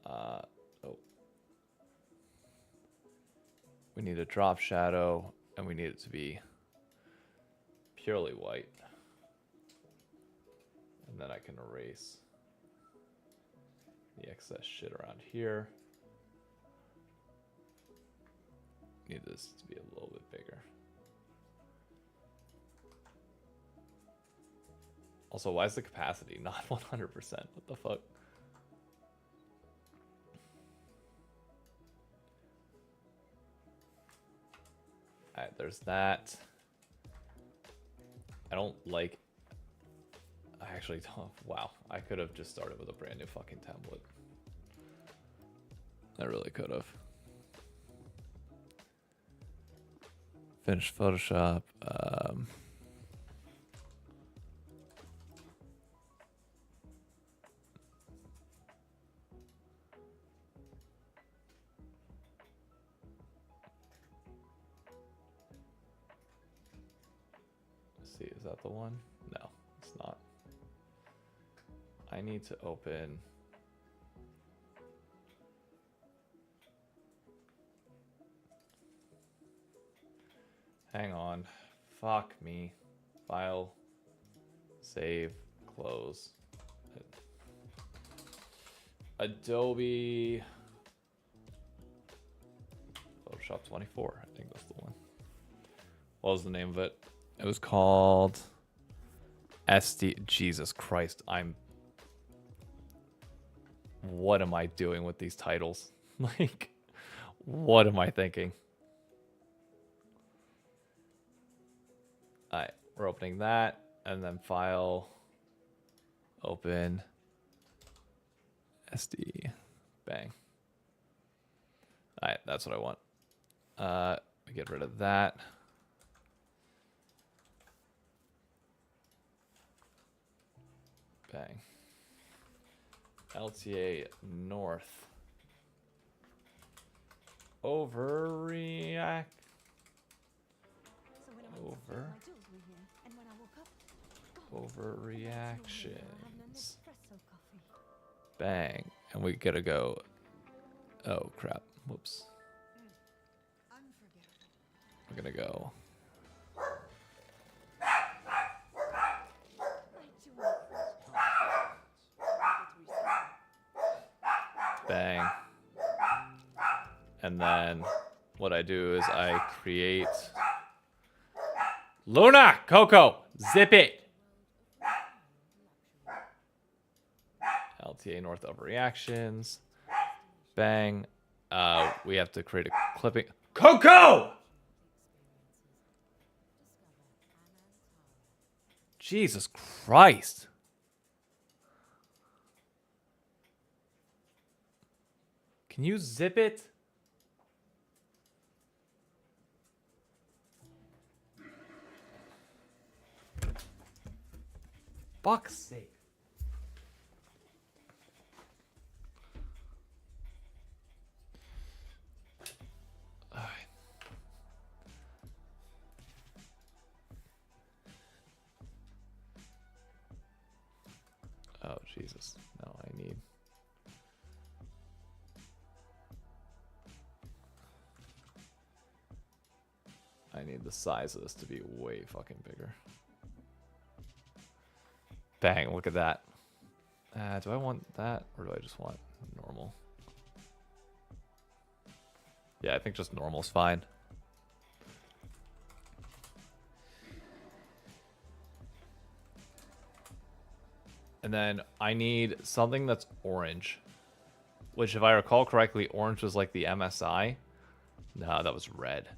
Oh. We need a drop shadow, and we need it to be purely white. And then I can erase the excess shit around here. Need this to be a little bit bigger. Also, why is the capacity not 100%? What the fuck? Alright, there's that. I don't like... I actually don't... Wow, I could have just started with a brand new fucking template. I really could have. Finish Photoshop. Let's see, is that the one? No, it's not. I need to open... Hang on. Fuck me. File. Save. Close. Adobe. Photoshop 24. I think that's the one. What was the name of it? It was called SD. Jesus Christ. What am I doing with these titles? Like, what am I thinking? Alright, we're opening that, and then file, open, SD, bang. Alright, that's what I want. We get rid of that. Bang. LTA North. Overreact. Overreactions. Bang. And we gotta go. Oh crap. Whoops. We're gonna go. Bang. And then what I do is I create Luna! Coco! Zip it! LTA North Overreactions. Bang. We have to create a clipping. Coco! Jesus Christ. Can you zip it? Fuck's sake. Alright. Oh, Jesus. No, I need the size of this to be way fucking bigger. Bang, look at that. Do I want that or do I just want normal? Yeah, I think just normal's fine. And then I need something that's orange. Which, if I recall correctly, orange was like the MSI. No, that was red.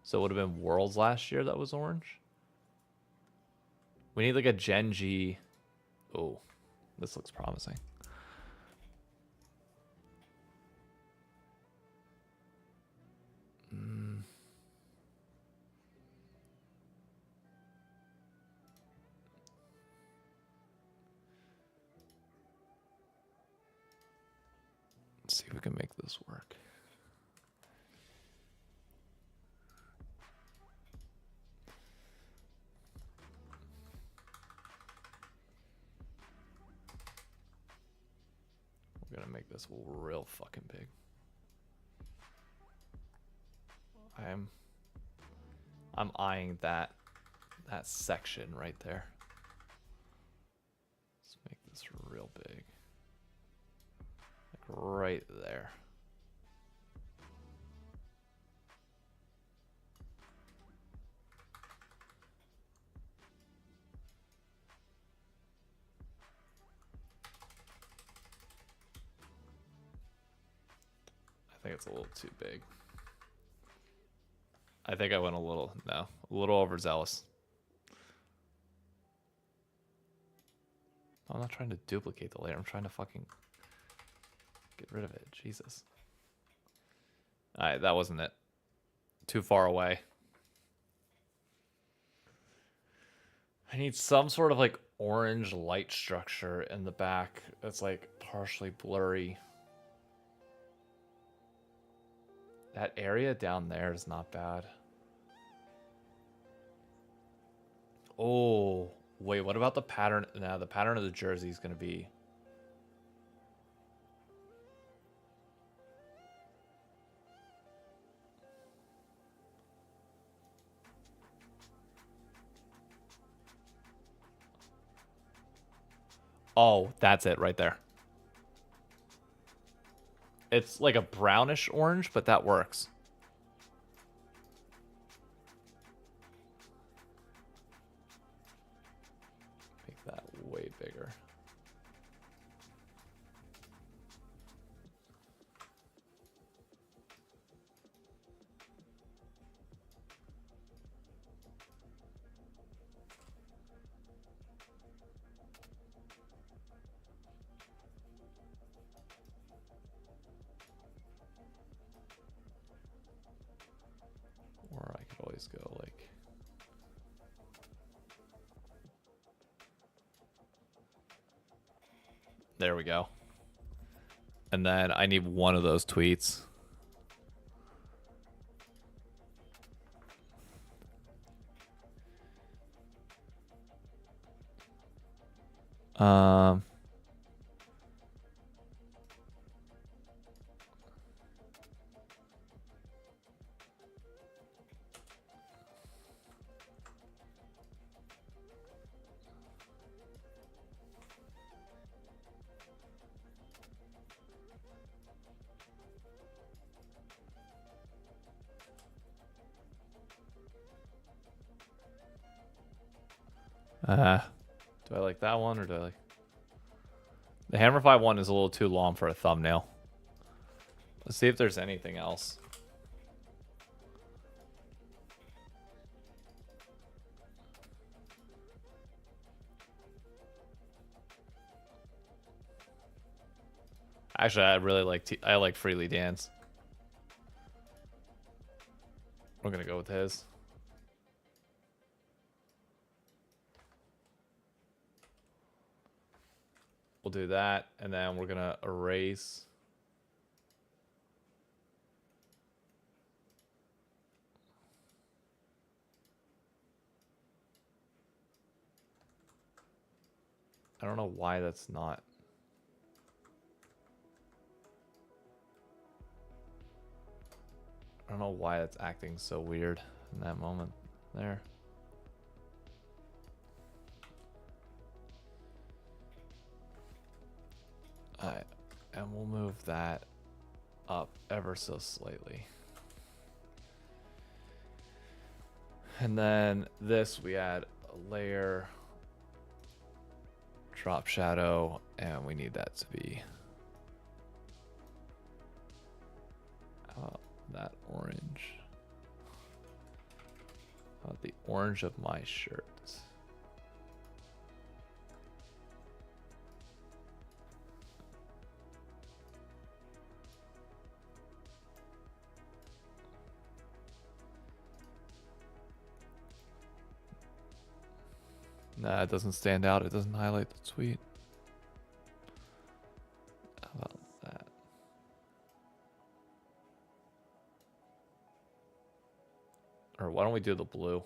So it would have been Worlds last year that was orange. We need like a Gen G. Oh, this looks promising. Let's see if we can make this work. We're gonna make this real fucking big. I'm eyeing that section right there. Let's make this real big. Like right there. I think it's a little too big. I think I went a little overzealous. I'm not trying to duplicate the layer. I'm trying to fucking get rid of it. Jesus. Alright, that wasn't it. Too far away. I need some sort of like orange light structure in the back that's like partially blurry. That area down there is not bad. Oh, wait, what about the pattern? Now, the pattern of the jersey is going to be... Oh, that's it right there. It's like a brownish orange, but that works. Make that way bigger. Or I could always go like... There we go. And then I need one of those tweets. Um... do I like that one or do I like... The Hammerify one is a little too long for a thumbnail. Let's see if there's anything else. Actually, I really like I like Freely Dance. We're gonna go with his. We'll do that, and then we're gonna erase. I don't know why that's not. I don't know why that's acting so weird in that moment there. Alright, and we'll move that up ever so slightly. And then this, we add a layer, drop shadow, and we need that to be that orange. The orange of my shirt. Nah, it doesn't stand out. It doesn't highlight the tweet. How about that? Or why don't we do the blue?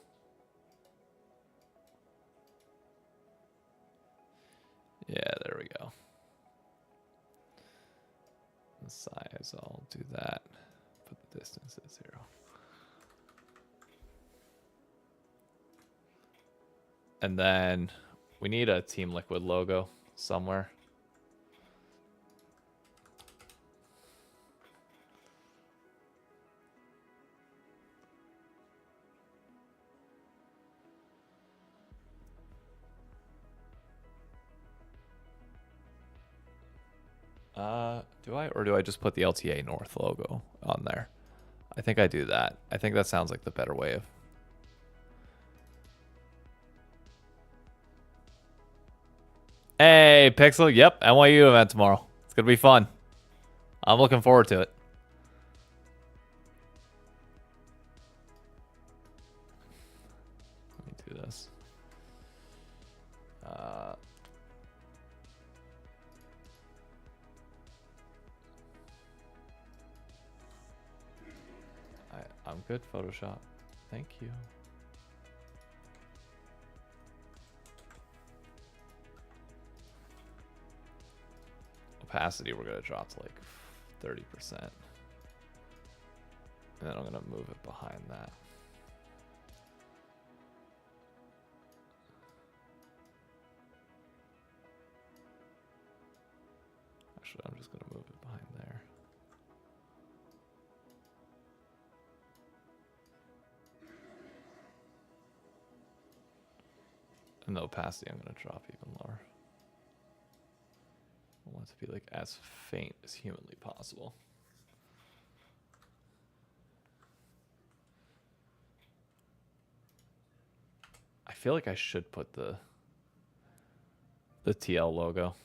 Yeah, there we go. The size, I'll do that. Put the distance at 0. And then we need a Team Liquid logo somewhere. Do I, or do I just put the LTA North logo on there? I think I do that. I think that sounds like the better way of. Hey, Pixel. Yep, NYU event tomorrow. It's gonna be fun. I'm looking forward to it. Let me do this. I'm good, Photoshop. Thank you. Opacity, we're gonna drop to like 30%. And then I'm gonna move it behind that. Actually, I'm just gonna move it behind there. And the opacity I'm gonna drop even lower. I want it to be like as faint as humanly possible. I feel like I should put the TL logo.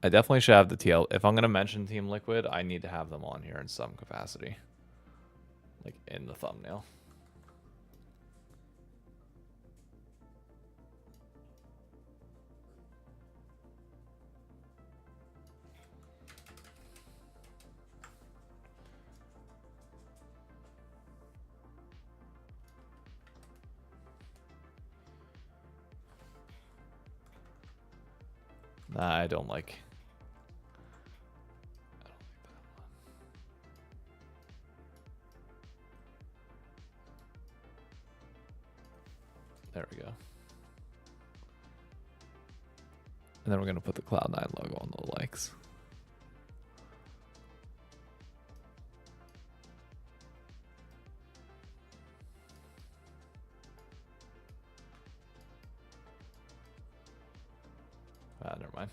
I definitely should have the TL. If I'm gonna mention Team Liquid, I need to have them on here in some capacity, like in the thumbnail. Nah, I don't like that one. There we go. And then we're gonna put the Cloud9 logo on the likes. Ah, never mind.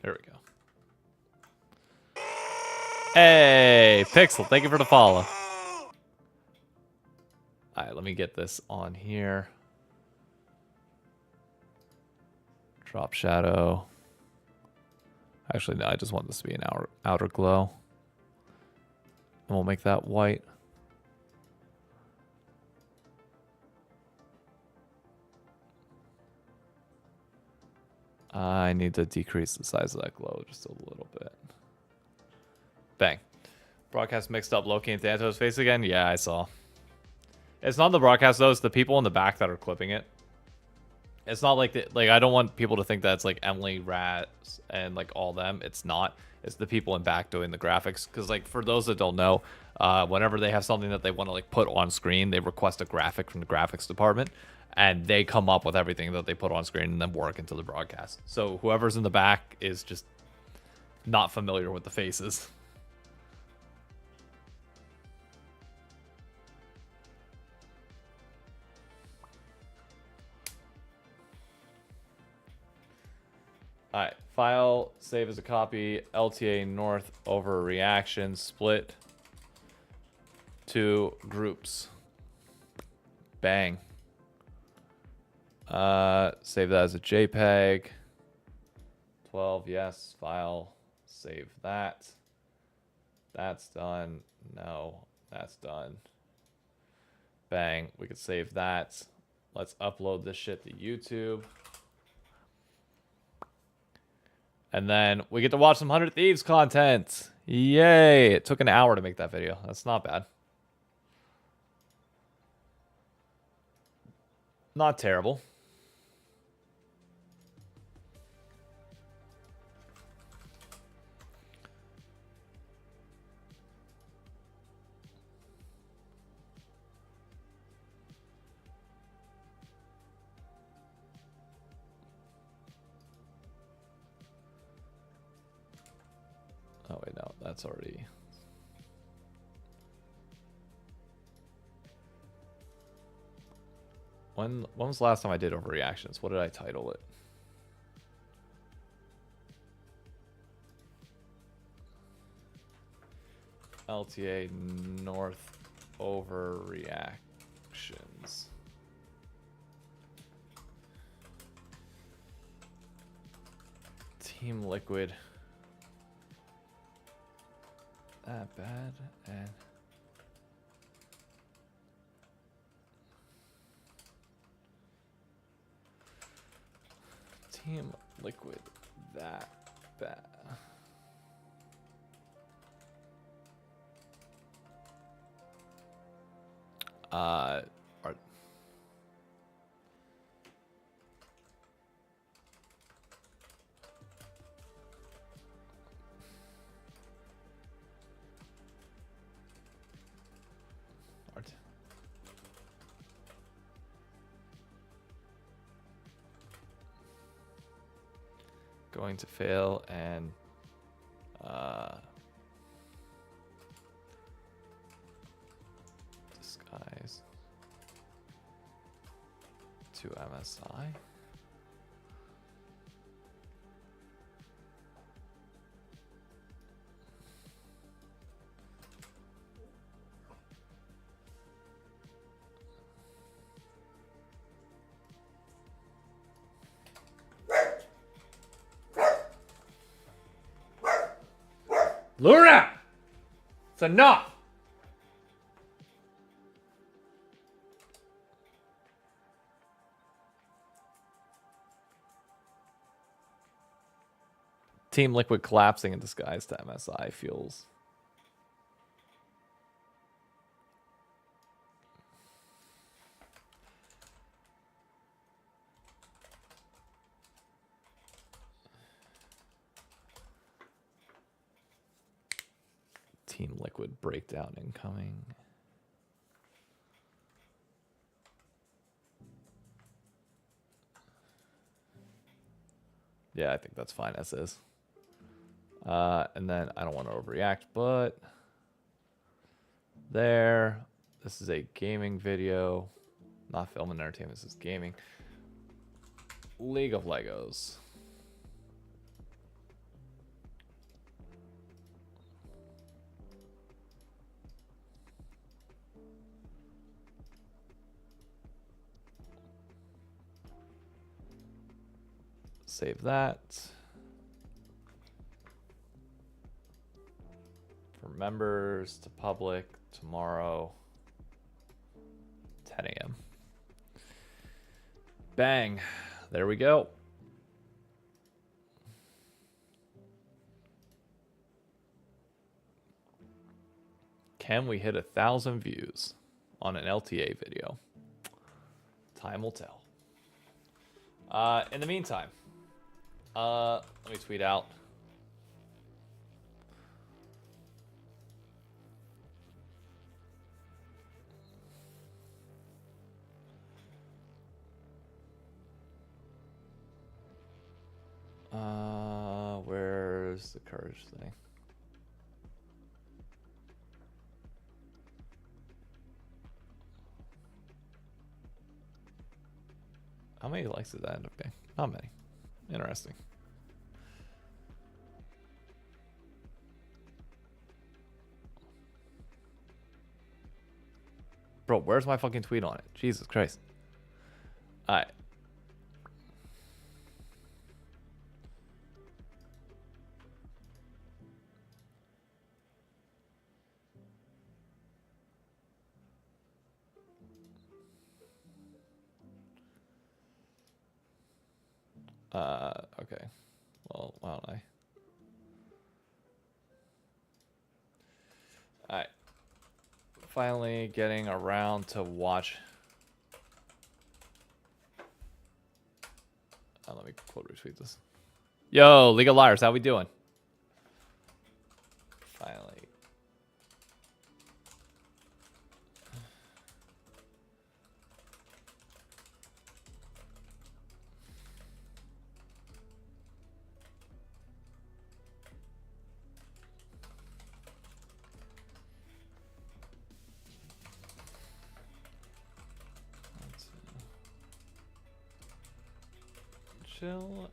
There we go. Hey, Pixel, thank you for the follow. All right, let me get this on here. Drop shadow. Actually, no, I just want this to be an outer glow. And we'll make that white. I need to decrease the size of that glow just a little bit. Bang. Broadcast mixed up Loki and Thanatos' face again? Yeah, I saw. It's not the broadcast, though. It's the people in the back that are clipping it. It's not like... I don't want people to think that it's like Emily, Rats, and like all them. It's not. It's the people in back doing the graphics. Because like for those that don't know, whenever they have something that they want to like put on screen, they request a graphic from the graphics department. And they come up with everything that they put on screen and then work into the broadcast. So whoever's in the back is just not familiar with the faces. Alright, file, save as a copy, LTA North Overreaction, split to groups. Bang. Save that as a JPEG. 12, yes. File, save that. That's done. No, that's done. Bang. We could save that. Let's upload this shit to YouTube. And then we get to watch some 100 Thieves content. Yay. It took an hour to make that video. That's not bad. Not terrible. Oh, wait, no. That's already... When was the last time I did overreactions? What did I title it? LTA North Overreactions. Team Liquid. That bad and... Team Liquid that bad. Are... Going to fail and disguise to MSI. Luna! It's enough! Team Liquid collapsing in disguise to MSI feels... Team Liquid breakdown incoming. Yeah, I think that's fine as is. And then I don't want to overreact, but there. This is a gaming video. Not film and entertainment, this is gaming. League of Legos. Save that. For members to public tomorrow, 10 a.m. Bang. There we go. Can we hit 1,000 views on an LTA video? Time will tell. In the meantime, let me tweet out. Where's the courage thing? How many likes did that end up getting? Not many. Interesting. Bro, where's my fucking tweet on it? Jesus Christ. Alright. Okay. Well, why don't I? Alright. Finally getting around to watch. Let me quote retweet this. Yo, League of Liars, how we doing? Finally. Chill.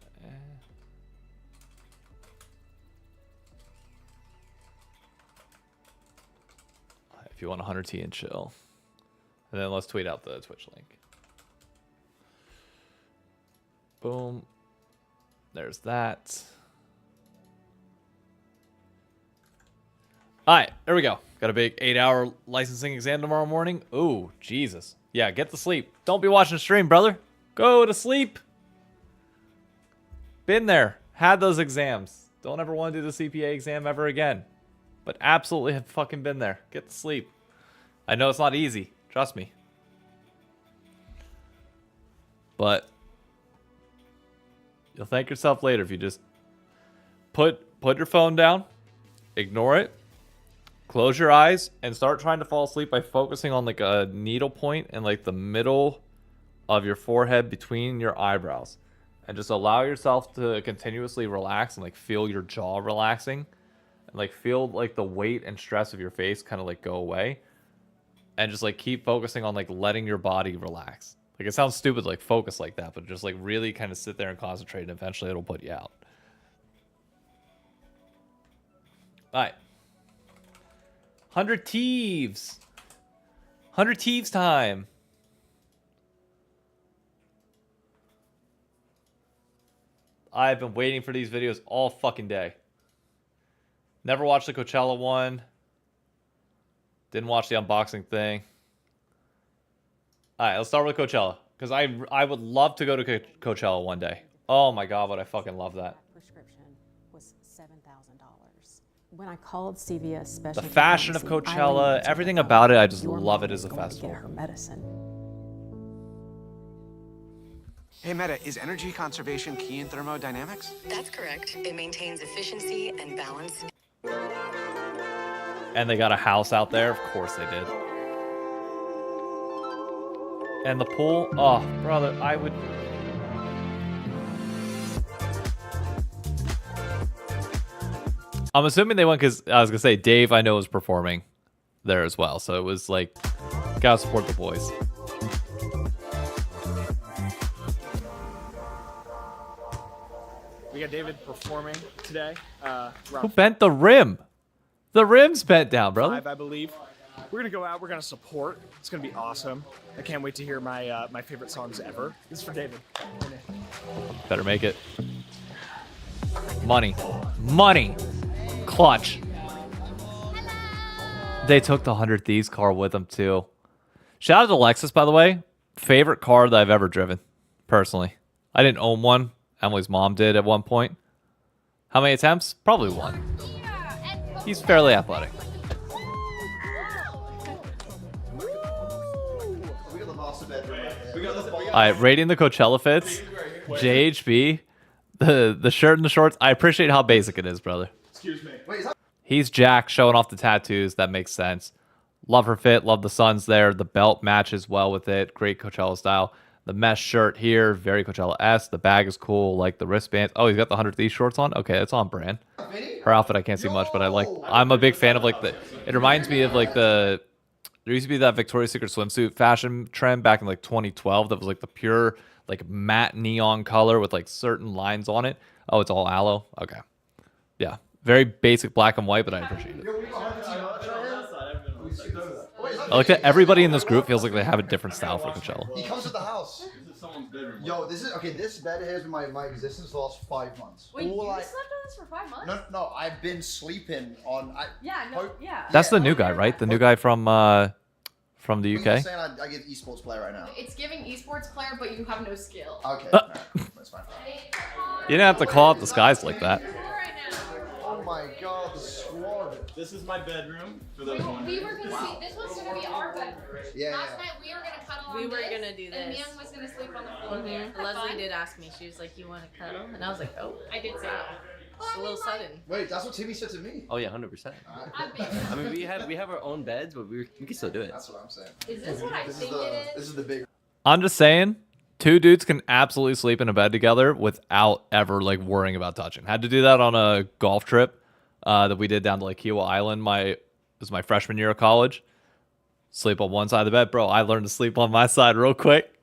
If you want 100T and chill. And then let's tweet out the Twitch link. Boom. There's that. Alright, there we go. Got a big 8-hour licensing exam tomorrow morning. Ooh, Jesus. Yeah, get to sleep. Don't be watching the stream, brother. Go to sleep. Been there. Had those exams. Don't ever want to do the CPA exam ever again. But absolutely have fucking been there. Get to sleep. I know it's not easy. Trust me. But you'll thank yourself later if you just put your phone down, ignore it, close your eyes, and start trying to fall asleep by focusing on like a needle point in like the middle of your forehead between your eyebrows. And just allow yourself to continuously relax and like feel your jaw relaxing. And like feel like the weight and stress of your face kind of like go away. And just like keep focusing on like letting your body relax. Like it sounds stupid like focus like that, but just like really kind of sit there and concentrate and eventually it'll put you out. Alright. 100 Thieves. 100 Thieves time. I've been waiting for these videos all fucking day. Never watched the Coachella one. Didn't watch the unboxing thing. Alright, let's start with Coachella. Because I would love to go to Coachella one day. Oh my god, would I fucking love that.
Prescription was $7,000. When I called CVS special,
The fashion of Coachella, everything about it, I just love it as a festival.
Get her medicine.
Hey Meta, is energy conservation key in thermodynamics?
That's correct. It maintains efficiency and balance.
And they got a house out there. Of course they did. And the pool. Oh, brother, I would... I'm assuming they went because I was gonna say Dave I know was performing there as well, so it was like gotta support the boys.
We got David performing today.
Who
Round
bent the rim? The rim's bent down, brother.
5, I believe. We're gonna go out. We're gonna support. It's gonna be awesome. I can't wait to hear my my favorite songs ever. This is for David.
Better make it. Money. Money. Clutch. They took the 100 Thieves car with them, too. Shout out to Lexus, by the way. Favorite car that I've ever driven, personally. I didn't own one. Emily's mom did at one point. How many attempts? Probably one. He's fairly athletic. Alright, rating the Coachella fits. JHB. The shirt and the shorts. I appreciate how basic it is, brother.
Excuse me.
He's Jack showing off the tattoos. That makes sense. Love her fit. Love the suns there. The belt matches well with it. Great Coachella style. The mesh shirt here, very Coachella-esque. The bag is cool. Like the wristbands. Oh, he's got the 100 Thieves shorts on. Okay, that's on brand. Her outfit I can't see much, but I'm a big fan of like the. It reminds me of like the. There used to be that Victoria's Secret swimsuit fashion trend back in like 2012 that was like the pure like matte neon color with like certain lines on it. Oh, it's all aloe. Okay, yeah, very basic black and white, but I appreciate it. I like that everybody in this group feels like they have a different style for Coachella.
He comes to the house. This is someone's bedroom. Yo, this is okay. This bed has been my existence for the last 5 months.
Wait, you slept on this for 5 months?
No, I've been sleeping on.
Yeah.
That's the new guy, right? The new guy from the
You're
UK.
saying I give esports player right now.
It's giving esports player, but you have no skill.
Okay, alright, that's fine.
You didn't have to call out the skies like that.
Oh my god, the squad.
This is my bedroom. For those
We were gonna see. This was gonna be our bedroom.
Yeah.
Last night we were gonna cuddle on
We were
this,
gonna do
and
this.
Myung was gonna sleep on the floor here.
And Leslie did ask me. She was like, "You want to cuddle?" And I was like, "Oh,
I did say that.
it's a little sudden."
Wait, that's what Timmy said to me.
Oh yeah, 100%. I mean, we have our own beds, but we can still do it.
That's what I'm saying.
Is this what I think it
This
is?
is the big.
I'm just saying, two dudes can absolutely sleep in a bed together without ever like worrying about touching. Had to do that on a golf trip that we did down to like Kiawah Island. It was my freshman year of college. Sleep on one side of the bed, bro. I learned to sleep on my side real quick.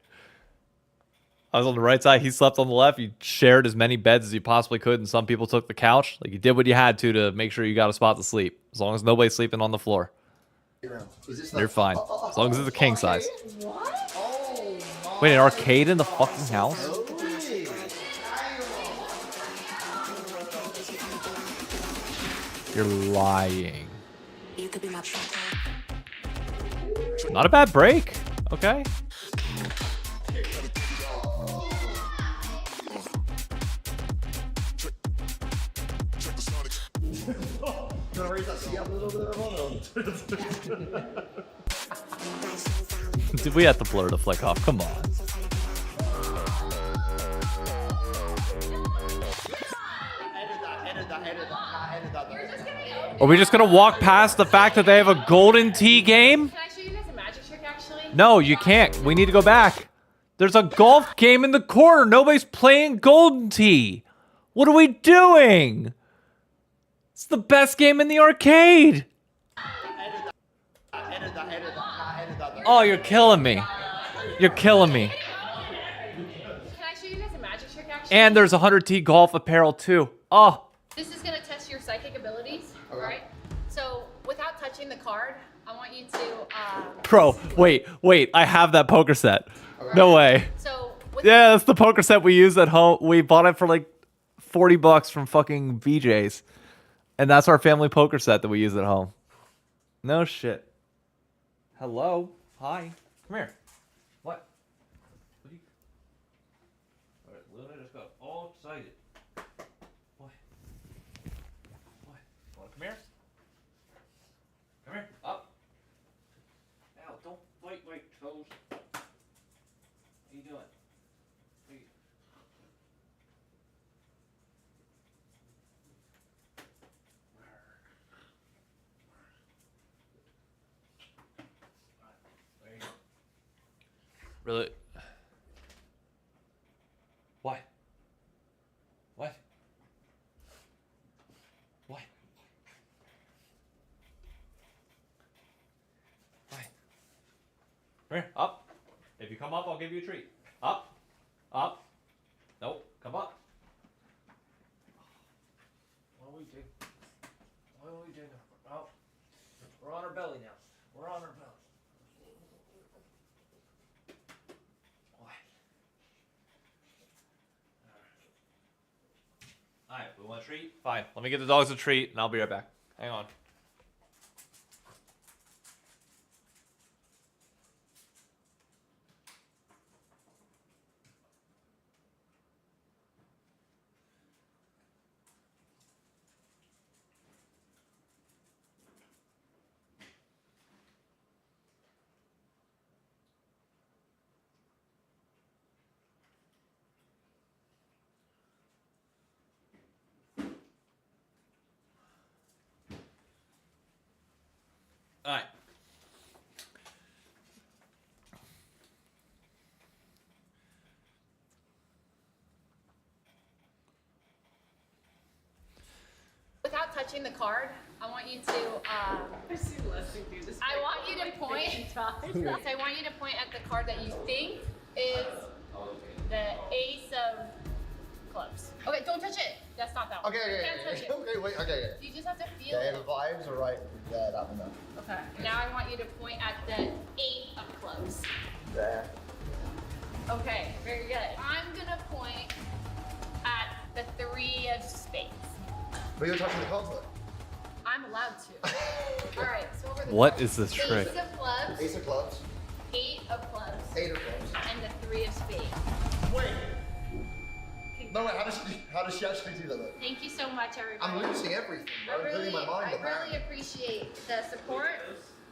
I was on the right side. He slept on the left. You shared as many beds as you possibly could, and some people took the couch. Like you did what you had to make sure you got a spot to sleep. As long as nobody's sleeping on the floor, you're fine. As long as it's a king size. Wait, an arcade in the fucking house? You're lying.
You could be my
Not a bad break. Okay. Did we have to blur the flick off? Come on. Are we just gonna walk past the fact that they have a golden tee game?
Can I show you guys a magic trick, actually?
No, you can't. We need to go back. There's a golf game in the corner. Nobody's playing golden tee. What are we doing? It's the best game in the arcade. Oh, you're killing me. You're killing me.
Can I show you guys a magic trick, actually?
And there's 100T golf apparel too. Oh,
This is gonna test your psychic abilities, right? So, without touching the card, I want you to.
bro, wait. I have that poker set. No way.
So.
Yeah, that's the poker set we use at home. We bought it for like $40 from fucking BJ's. And that's our family poker set that we use at home. No shit. Hello. Hi. Come here. What? Alright, Luna just got all excited. What? Wanna come here? Come here. Up. Ow, don't bite my toes. What are you doing? Really? What? What? What? here, up. If you come up, I'll give you a treat. Up. Up. Nope, come up.
What are we doing? What are we doing? Oh, we're on our belly now. We're on our belly.
Alright, we want a treat? Fine. Let me get the dogs a treat, and I'll be right back. Hang on. Alright.
Without touching the card, I want you to,
I've seen Leslie do this.
I want you to point, so I want you to point at the card that you think is the ace of clubs. Okay, don't touch it. That's not that one.
Okay,
You can't touch it.
okay, wait, okay.
You just have to feel
Okay,
it.
the vibes are right. Yeah, that one.
Okay. Now I want you to point at the 8 of clubs.
There.
Okay, very good. I'm gonna point at the 3 of spades.
But you're touching the cards though.
I'm allowed to. All right. So over the
What is this trick?
Ace of clubs,
Ace of clubs.
8 of clubs,
8 of clubs.
and the 3 of spades.
Wait. No, wait. How does she actually do that though?
Thank you so much, everybody.
I'm losing everything.
I
including my mind.
I really appreciate the support.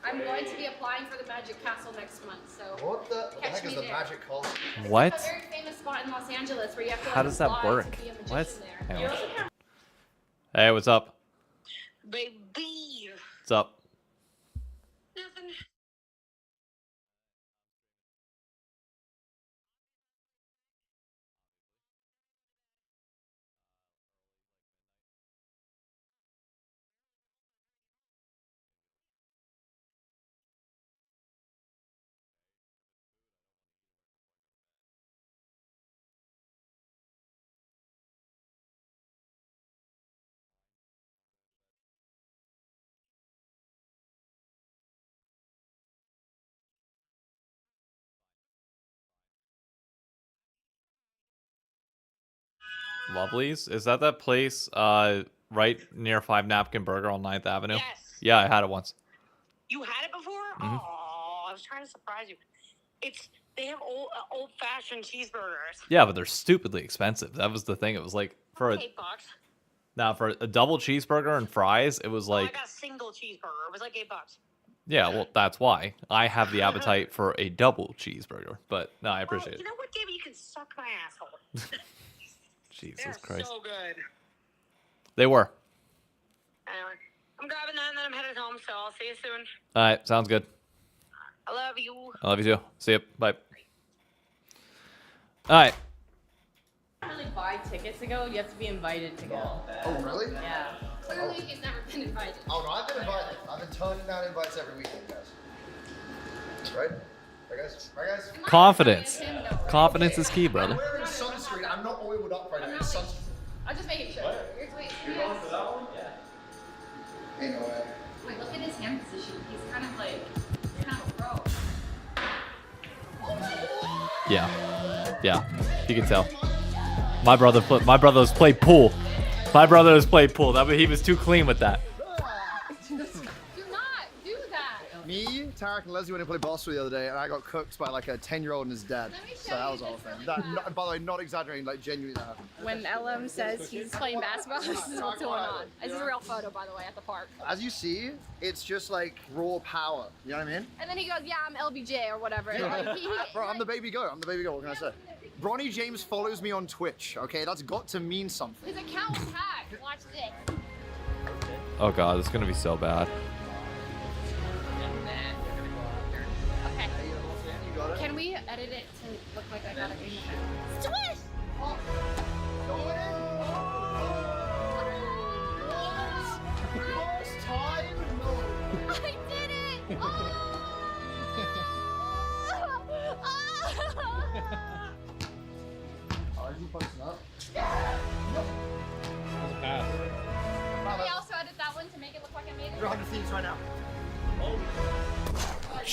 I'm going to be applying for the Magic Castle next month, so
What the
catch
heck is
me
the
there.
magic called?
What?
It's a very famous spot in Los Angeles where you have to
How does that
fly
work?
to be a magician
What?
there.
Hang
You
on.
also can
Hey, what's up?
Baby.
What's up?
Nothing.
Lovelies? Is that place right near 5 Napkin Burger on 9th Avenue?
Yes.
Yeah, I had it once.
You had it before?
Mhm.
Oh, I was trying to surprise you. They have old-fashioned cheeseburgers.
Yeah, but they're stupidly expensive. That was the thing. It was like for a
$8.
for a double cheeseburger and fries, it was
I
like
got a single cheeseburger. It was like $8.
yeah, well, that's why I have the appetite for a double cheeseburger. But no, I appreciate
You
it.
know what, David? You can suck my asshole.
Jesus
They're
Christ.
so good.
They were.
Anyway, I'm grabbing that and then I'm headed home, so I'll see you soon.
All right, sounds good.
I love you.
I love you too. See you. Bye. All right.
Really buy tickets to go. You have to be invited to go.
Oh, really?
Yeah.
Clearly, he's never been invited.
Oh no, I've been invited. I've been turning down invites every weekend, guys. Right? Right, guys? Right, guys?
Confidence.
Him, though, right?
Confidence is key,
I'm
brother.
wearing sunscreen. I'm not oiled up right now. It's sunscreen.
I'm just making sure. You're going for that one? Yeah.
Ain't no way.
Wait, look at his hand position. He's kind of like, kind of a pro.
Yeah. Yeah. You can tell. My brother's played pool. My brother has played pool. He was too clean with that.
Do not do that.
Me, Tarek, and Leslie went to play basketball the other day, and I got cooked by like a 10-year-old and his dad.
Let me
So
show
that
you
was all
this
thing.
real
That,
quick.
not, by the way, not exaggerating, like genuinely that happened.
When LM says he's playing basketball, this is what's going on. This is a real photo, by the way, at the park.
As you see, it's just like raw power. You know what I mean?
And then he goes, yeah, I'm LBJ or whatever. Like,
Bro, I'm the baby goat. I'm the baby goat. What can I say? Bronny James follows me on Twitch. Okay, that's got to mean something.
His account was hacked. Watch this.
Oh god, it's gonna be so bad.
Okay.
You got it.
Can we edit it to look like I got it in the
Swish!
First time? No.
I did it! Oh!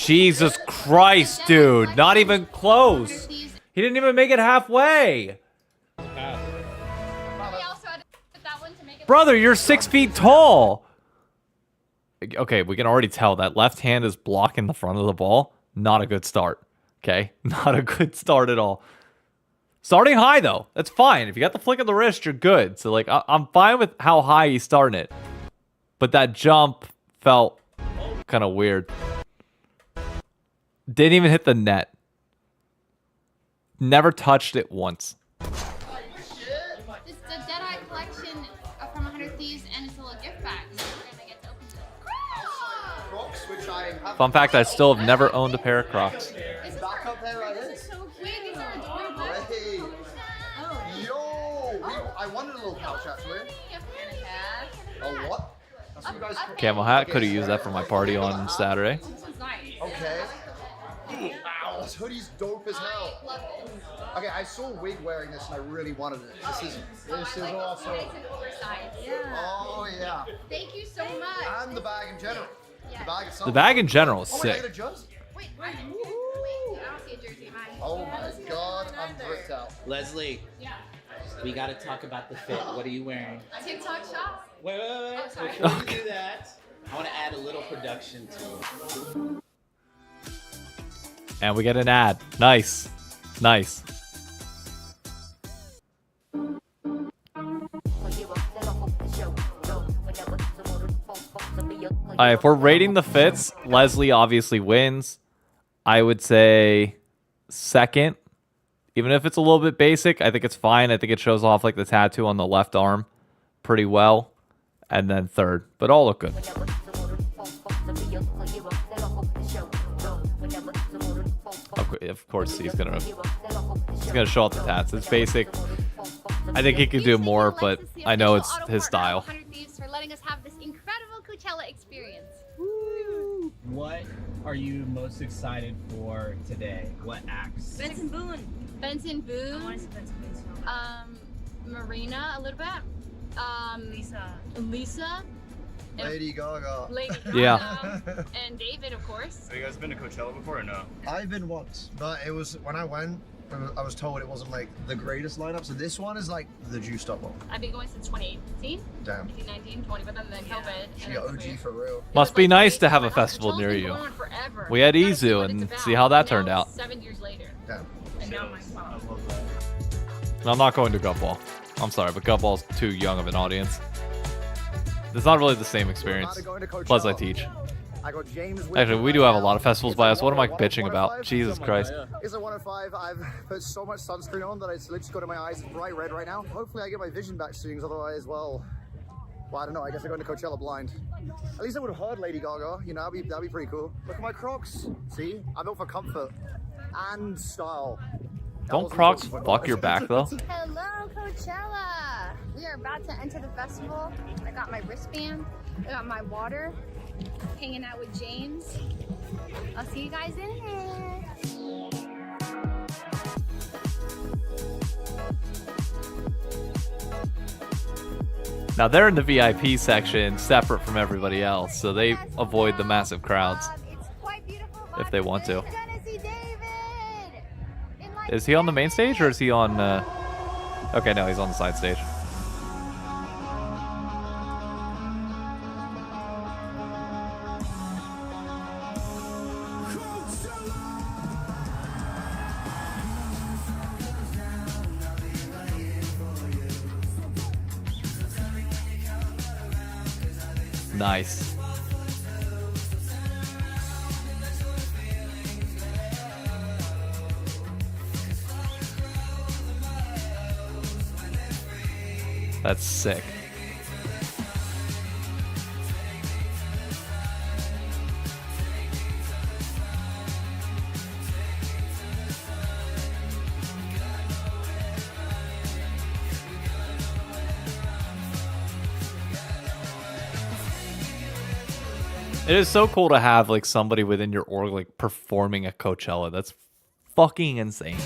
Jesus Christ, dude. Not even close. He didn't even make it halfway. Brother, you're 6 feet tall. Okay, we can already tell that left hand is blocking the front of the ball. Not a good start. Okay? Not a good start at all. Starting high, though. That's fine. If you got the flick of the wrist, you're good. So, like, I'm fine with how high he's starting it. But that jump felt kind of weird. Didn't even hit the net. Never touched it once.
It's the Deadeye collection from 100 Thieves, and it's a little gift bag. So we're gonna get to open it.
Crocs, which I have.
Fun fact, I still have never owned a pair of Crocs.
Backup pair right here.
So wait, these are adorable.
Hey. Yo, I wanted a little pouch actually. A what? That's what you guys.
Camel hat. Could have used that for my party on Saturday.
This one's nice.
Okay. Wow, this hoodie's dope as hell.
I love it.
Okay, I saw Wig wearing this and I really wanted it. This is awesome.
Nice and oversized.
Oh yeah.
Thank you so much.
And the bag in general. The bag itself.
The bag in general is
Oh, wait, I
sick.
get a jersey.
Wait, I don't see a jersey.
Oh my god, I'm bricked out.
Leslie,
Yeah.
we gotta talk about the fit. What are you wearing?
TikTok shop.
Wait.
Oh, sorry.
Before you do that, I want to add a little production to it.
And we get an ad. Nice. Nice. If we're rating the fits, Leslie obviously wins. I would say second. Even if it's a little bit basic, I think it's fine. I think it shows off like the tattoo on the left arm pretty well. And then third. But all look good. Of course, he's gonna show off the tats. It's basic. I think he could do more, but I know it's his style.
100 Thieves for letting us have this incredible Coachella experience.
What are you most excited for today? What acts?
Benson Boone. Benson Boone. I want to see Benson Boone. Marina a little bit. Lisa.
Lady Gaga.
Lady Gaga.
Yeah.
And David, of course.
Have you guys been to Coachella before or no?
I've been once, but it was when I went. I was told it wasn't like the greatest lineup, so this one is like the juiced up one.
I've been going since 2018.
Damn.
18, 19, 20, but then COVID.
She OG for real.
Must be nice to have a festival near you. We had Izu and see how that turned out.
7 years later.
Damn.
And now my spot.
I'm not going to Gumball. I'm sorry, but Gumball's too young of an audience. It's not really the same experience. Plus, I teach.
I got James.
Actually, we do have a lot of festivals by us. What am I bitching about? Jesus Christ.
It's a 105. I've put so much sunscreen on that it's literally got in my eyes bright red right now. Hopefully I get my vision back soon, otherwise, well, I don't know. I guess I'm going to Coachella blind. At least I would have heard Lady Gaga. You know, that'd be pretty cool. Look at my Crocs. See, I'm built for comfort and style.
Don't Crocs fuck your back though?
Hello, Coachella. We are about to enter the festival. I got my wristband. I got my water. Hanging out with James. I'll see you guys in there.
Now they're in the VIP section, separate from everybody else, so they avoid the massive crowds if they want to. Is he on the main stage or is he on? Okay, no, he's on the side stage. Nice. That's sick. It is so cool to have like somebody within your org like performing at Coachella. That's fucking insane.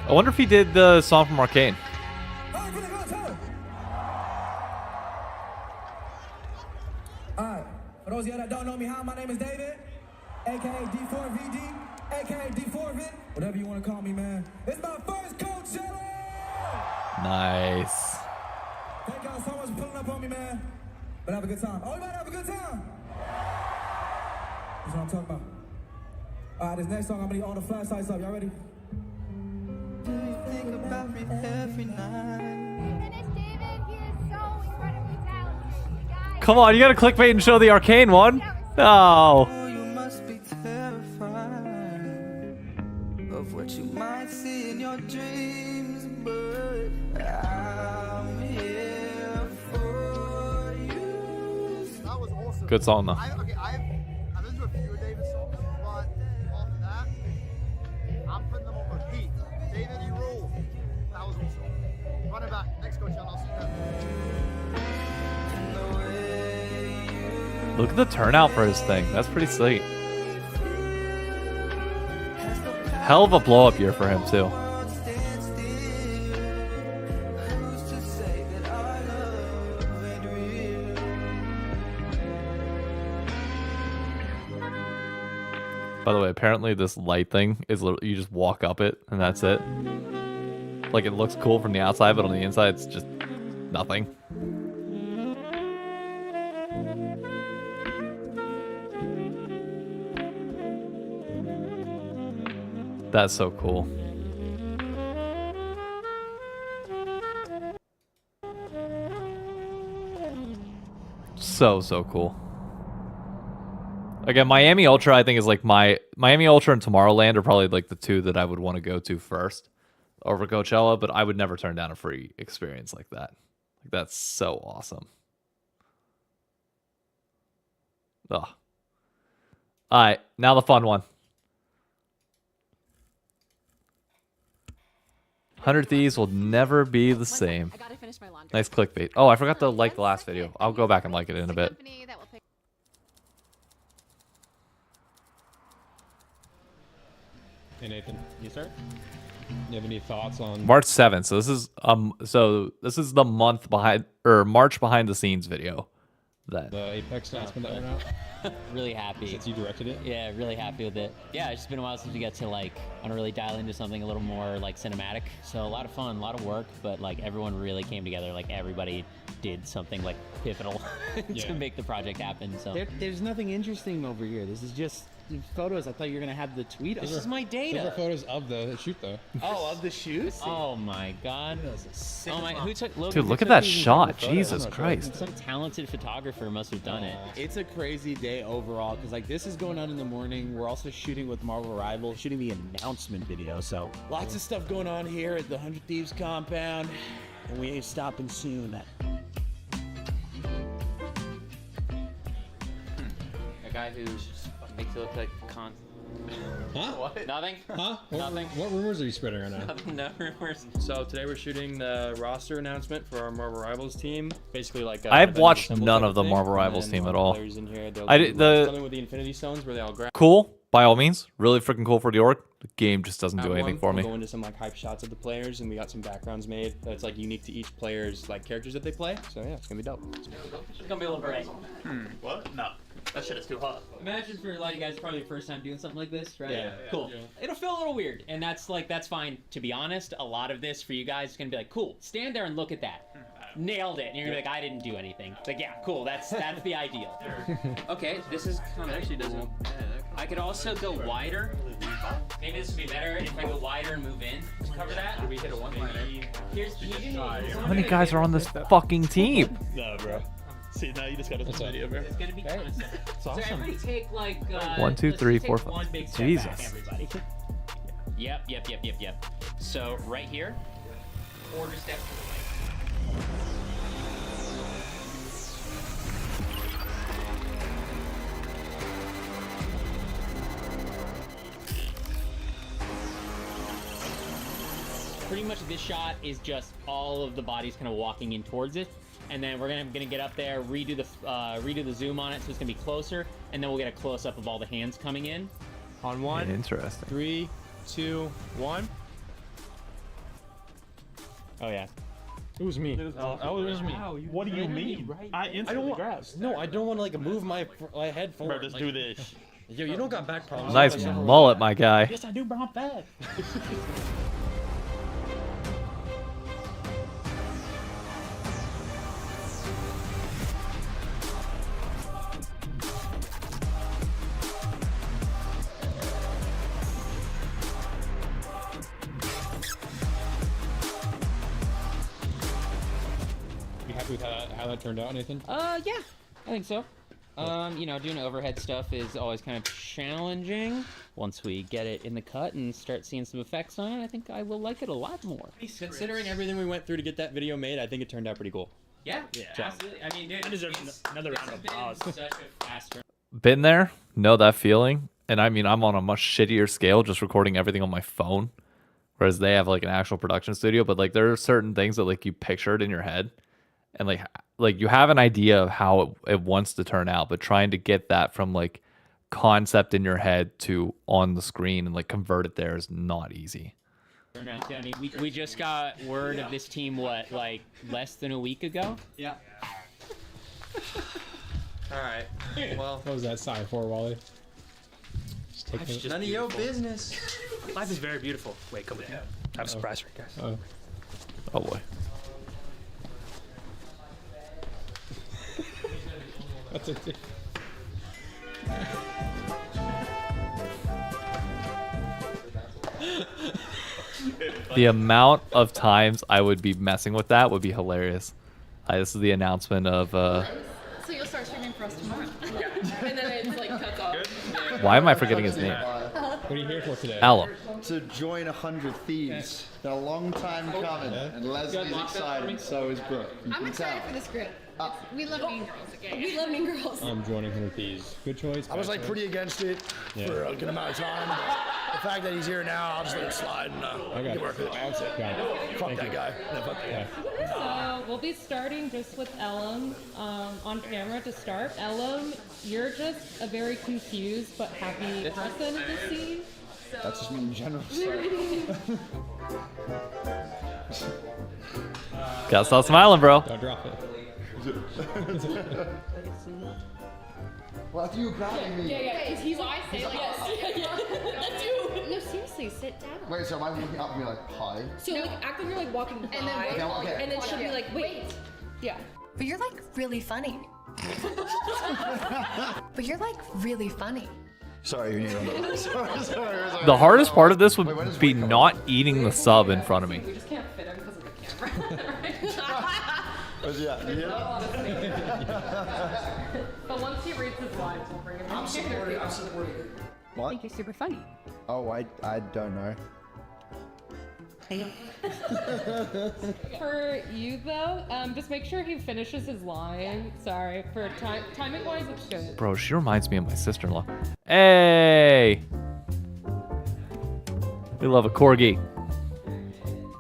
I wonder if he did the song from Arcane.
Alright, for those of you that don't know me, hi, my name is David, aka D4VD, aka D4Vin, whatever you want to call me, man. It's my first Coachella!
Nice.
Thank y'all so much for pulling up on me, man. But have a good time. Oh, we might have a good time. That's what I'm talking about. Alright, this next song, I'm gonna need all the flashlights up. Y'all ready? Do you think about me every night?
Come on, you gotta clickbait and show the Arcane one. No.
You must be terrified of what you might see in your dreams, but I'm here for you.
That was awesome.
Good song though.
I've listened to a few of David's songs, but after that, I'm putting them on repeat. David, you rule. That was awesome. Running back, next Coachella, I'll see you then.
Look at the turnout for his thing. That's pretty sweet. Hell of a blow up year for him too. By the way, apparently this light thing is literally, you just walk up it and that's it. Like it looks cool from the outside, but on the inside it's just nothing. That's so cool. So cool. Again, Miami Ultra I think is like Miami Ultra and Tomorrowland are probably like the two that I would want to go to first over Coachella, but I would never turn down a free experience like that. Like that's so awesome. Ugh. All right, now the fun one. 100 Thieves will never be the same. Nice clickbait. Oh, I forgot to like the last video. I'll go back and like it in a bit.
Hey Nathan, you start? You have any thoughts on
March 7th. So this is the month behind or March behind the scenes video. That
the Apex announcement that went out?
Really happy.
Since you directed it?
Yeah, really happy with it. Yeah, it's just been a while since we got to like, I want to really dial into something a little more like cinematic. So a lot of fun, a lot of work, but like everyone really came together. Like everybody did something like pivotal to make the project happen. So
There's nothing interesting over here. This is just photos. I thought you were gonna have the tweet.
This is my data.
Those are photos of the shoot though.
Oh, of the shoot?
Oh my god. Oh my, who took Logan,
dude,
who
look at
took
that
these
shot.
photos?
Jesus Christ.
Some talented photographer must have done it.
It's a crazy day overall because like this is going on in the morning. We're also shooting with Marvel Rivals, shooting the announcement video. So lots of stuff going on here at the 100 Thieves compound, and we ain't stopping soon.
A guy who makes it look like con.
Huh?
What? Nothing?
Huh?
Nothing.
What rumors are you spreading right now?
Nothing, no rumors.
So today we're shooting the roster announcement for our Marvel Rivals team. Basically like
I've watched none of the Marvel Rivals team at all.
In here,
I did
something with the Infinity Stones where they all grab.
Cool, by all means. Really freaking cool for the org. The game just doesn't do
One,
anything for me.
We'll go into some like hype shots of the players, and we got some backgrounds made that's like unique to each player's like characters that they play. So yeah, it's gonna be dope.
It's gonna be a little bright.
What? No.
That shit is too hot. Imagine for a lot of you guys, probably your first time doing something like this, right?
Yeah.
Cool. It'll feel a little weird, and that's fine. To be honest, a lot of this for you guys is gonna be like, cool, stand there and look at that. Nailed it. And you're gonna be like, I didn't do anything. Like, yeah, cool. That's the ideal. Okay, this is kind of actually doesn't. I could also go wider. Maybe this would be better if I go wider and move in to cover that.
Did we hit a one-liner?
How many guys are on this fucking team?
No, bro. See, now you just got us a video, bro.
It's gonna be kind of simple.
It's awesome.
So everybody take like
1, 2, 3, 4, 5.
one big step
Jesus.
back, everybody. Yep. So right here, quarter step to the right. Pretty much this shot is just all of the bodies kind of walking in towards it, and then we're gonna get up there, redo the zoom on it so it's gonna be closer, and then we'll get a close up of all the hands coming in.
On one.
Interesting.
3, 2, 1.
Oh yeah.
It was me. It was me. What do you mean? I instantly grabbed.
No, I don't want to like move my head forward.
Bro, just
like,
do this.
Yo, you don't got back problems.
Nice mullet, my guy.
Yes, I do, bro. I'm fat.
You happy with how that turned out, Nathan?
Yeah, I think so. You know, doing overhead stuff is always kind of challenging. Once we get it in the cut and start seeing some effects on it, I think I will like it a lot more.
Considering everything we went through to get that video made, I think it turned out pretty cool.
Yeah, absolutely. I mean, dude,
I deserve another round of applause.
such a fast turn.
Been there, know that feeling. And I mean, I'm on a much shittier scale, just recording everything on my phone. Whereas they have like an actual production studio, but like there are certain things that like you pictured in your head. And like you have an idea of how it wants to turn out, but trying to get that from like concept in your head to on the screen and like convert it there is not easy.
I mean, we just got word of this team, what, like less than a week ago?
Yeah. Alright. Well,
What was that sign for, Wally? Just take
life's
it.
just none of your business.
Life is very beautiful. Wait, come with me. I have a surprise for you guys.
Oh.
Oh boy.
That's it.
The amount of times I would be messing with that would be hilarious. This is the announcement of
So you'll start streaming for us tomorrow. And then it's like cuts off.
why am I forgetting his name?
What are you here for today?
Alum.
To join 100 Thieves. Been a long time coming, and Leslie's excited, so is Brooke. You
I'm
can
excited
tell.
for this group. We love Mean Girls, okay? We love Mean Girls.
I'm joining 100 Thieves. Good choice.
I was
bad
like
choice.
pretty against it for a good amount of time. The fact that he's here now, I'll just let it slide and get work with it. That's it.
Got it.
Fuck
Thank
that
you.
guy. No, fuck that guy.
So we'll be starting just with Ellum on camera to start. Ellum, you're just a very confused but happy person in the scene.
That's just me in general.
Gotta stop smiling, bro.
Don't drop it.
Well, after you grabbing me.
Yeah, because he's I say like, that's you. No, seriously, sit down.
Wait, so am I looking up and be like, hi?
So like act like you're like walking by,
And then
okay.
and then she'll be like, wait. Yeah.
But you're like really funny. But you're like really funny.
Sorry, you need to sorry.
The hardest part of this would be not eating the sub in front of me.
We just can't fit him because of the camera. But once he reads his lines, we'll bring him in.
I'm supporting it.
I
What?
think you're super funny.
Oh, I don't know.
For you though, just make sure he finishes his line. Sorry, for timing wise, it's good.
Bro, she reminds me of my sister-in-law. Hey! We love a corgi.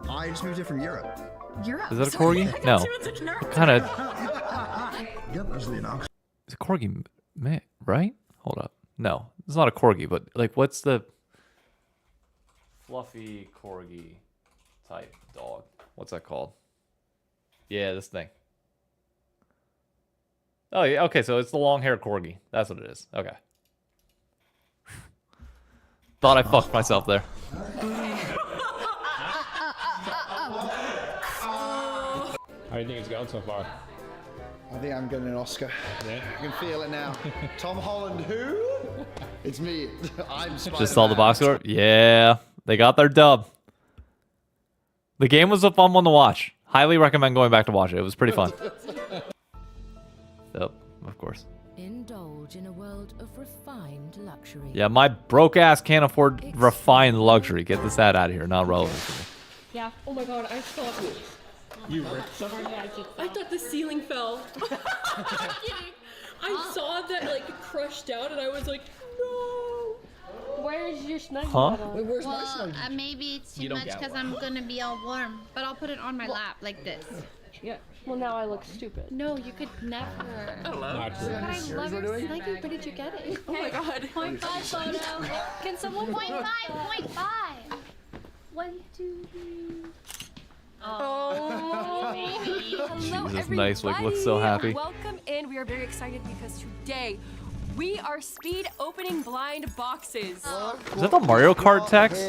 I just moved here from Europe.
Europe.
Is that a corgi? No. What kind of...
Yep, that's the now.
It's a corgi, right? Hold up. No, it's not a corgi, but like, what's the fluffy corgi type dog? What's that called? Yeah, this thing. Oh, yeah. Okay, so it's the long-haired corgi. That's what it is. Okay. Thought I fucked myself there.
How do you think it's going so far?
I think I'm getting an Oscar.
Yeah.
I can feel it now. Tom Holland, who? It's me. I'm Spider-Man.
Just saw the box score. Yeah, they got their dub. The game was a fun one to watch. Highly recommend going back to watch it. It was pretty fun. Yep, of course.
Indulge in a world of refined luxury.
Yeah, my broke ass can't afford refined luxury. Get this ad out of here. Not relevant to me.
Yeah. Oh my god, I saw it.
You ripped something?
I thought the ceiling fell. I'm kidding. I saw that like crushed out, and I was like, no. Where's your snuggie?
Huh?
bottle?
Wait, where's my
Well,
snuggie?
maybe it's too
You don't
much
get
because
one.
I'm gonna be all warm. But I'll put it on my lap like this.
Yeah. Well, now I look stupid.
No, you could never.
Not true.
But I love your snuggie. Where did you get it?
Oh my god.
0.5 photo. Can someone 0.5? 0.5. 1, 2, 3.
Oh, baby.
Hello,
Jesus, nice wig. Looks so happy.
Welcome in. We are very excited because today we are speed opening blind boxes.
Is that the Mario Kart text?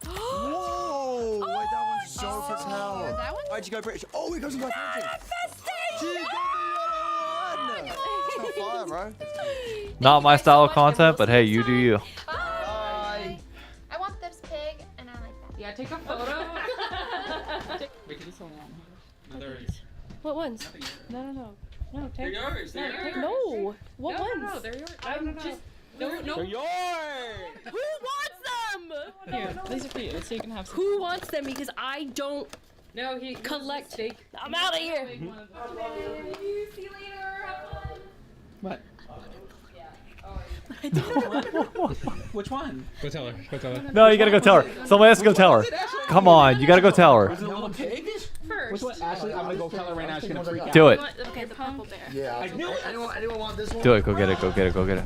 Whoa! Wait, that one's so as hell.
That one?
Why'd you go British? Oh, it goes into my
Manifestation!
Top fire, bro.
Not my style of content, but hey, you do you.
Bye. I want this pig, and I like that.
Yeah, take a photo.
Wait, this one.
What ones? No. No,
They're yours. They're yours.
No. What ones?
No, they're yours. I'm just. No.
They're yours.
Who wants them?
Here, these are for you, so you can have some.
Who wants them? Because I don't
No, he
collect.
Steak.
I'm out of here.
See you later. Have fun.
What?
Which one?
Go tell her. Go tell her.
No, you gotta go tell her. Somebody has to go tell her. Come on, you gotta go tell her.
Was it a little pig? Which one? Ashley, I'm gonna go tell her right now. She's gonna freak out.
Do it.
Okay, the purple bear.
Yeah.
I knew it.
Anyone want this one?
Do it. Go get it. Go get it. Go get it.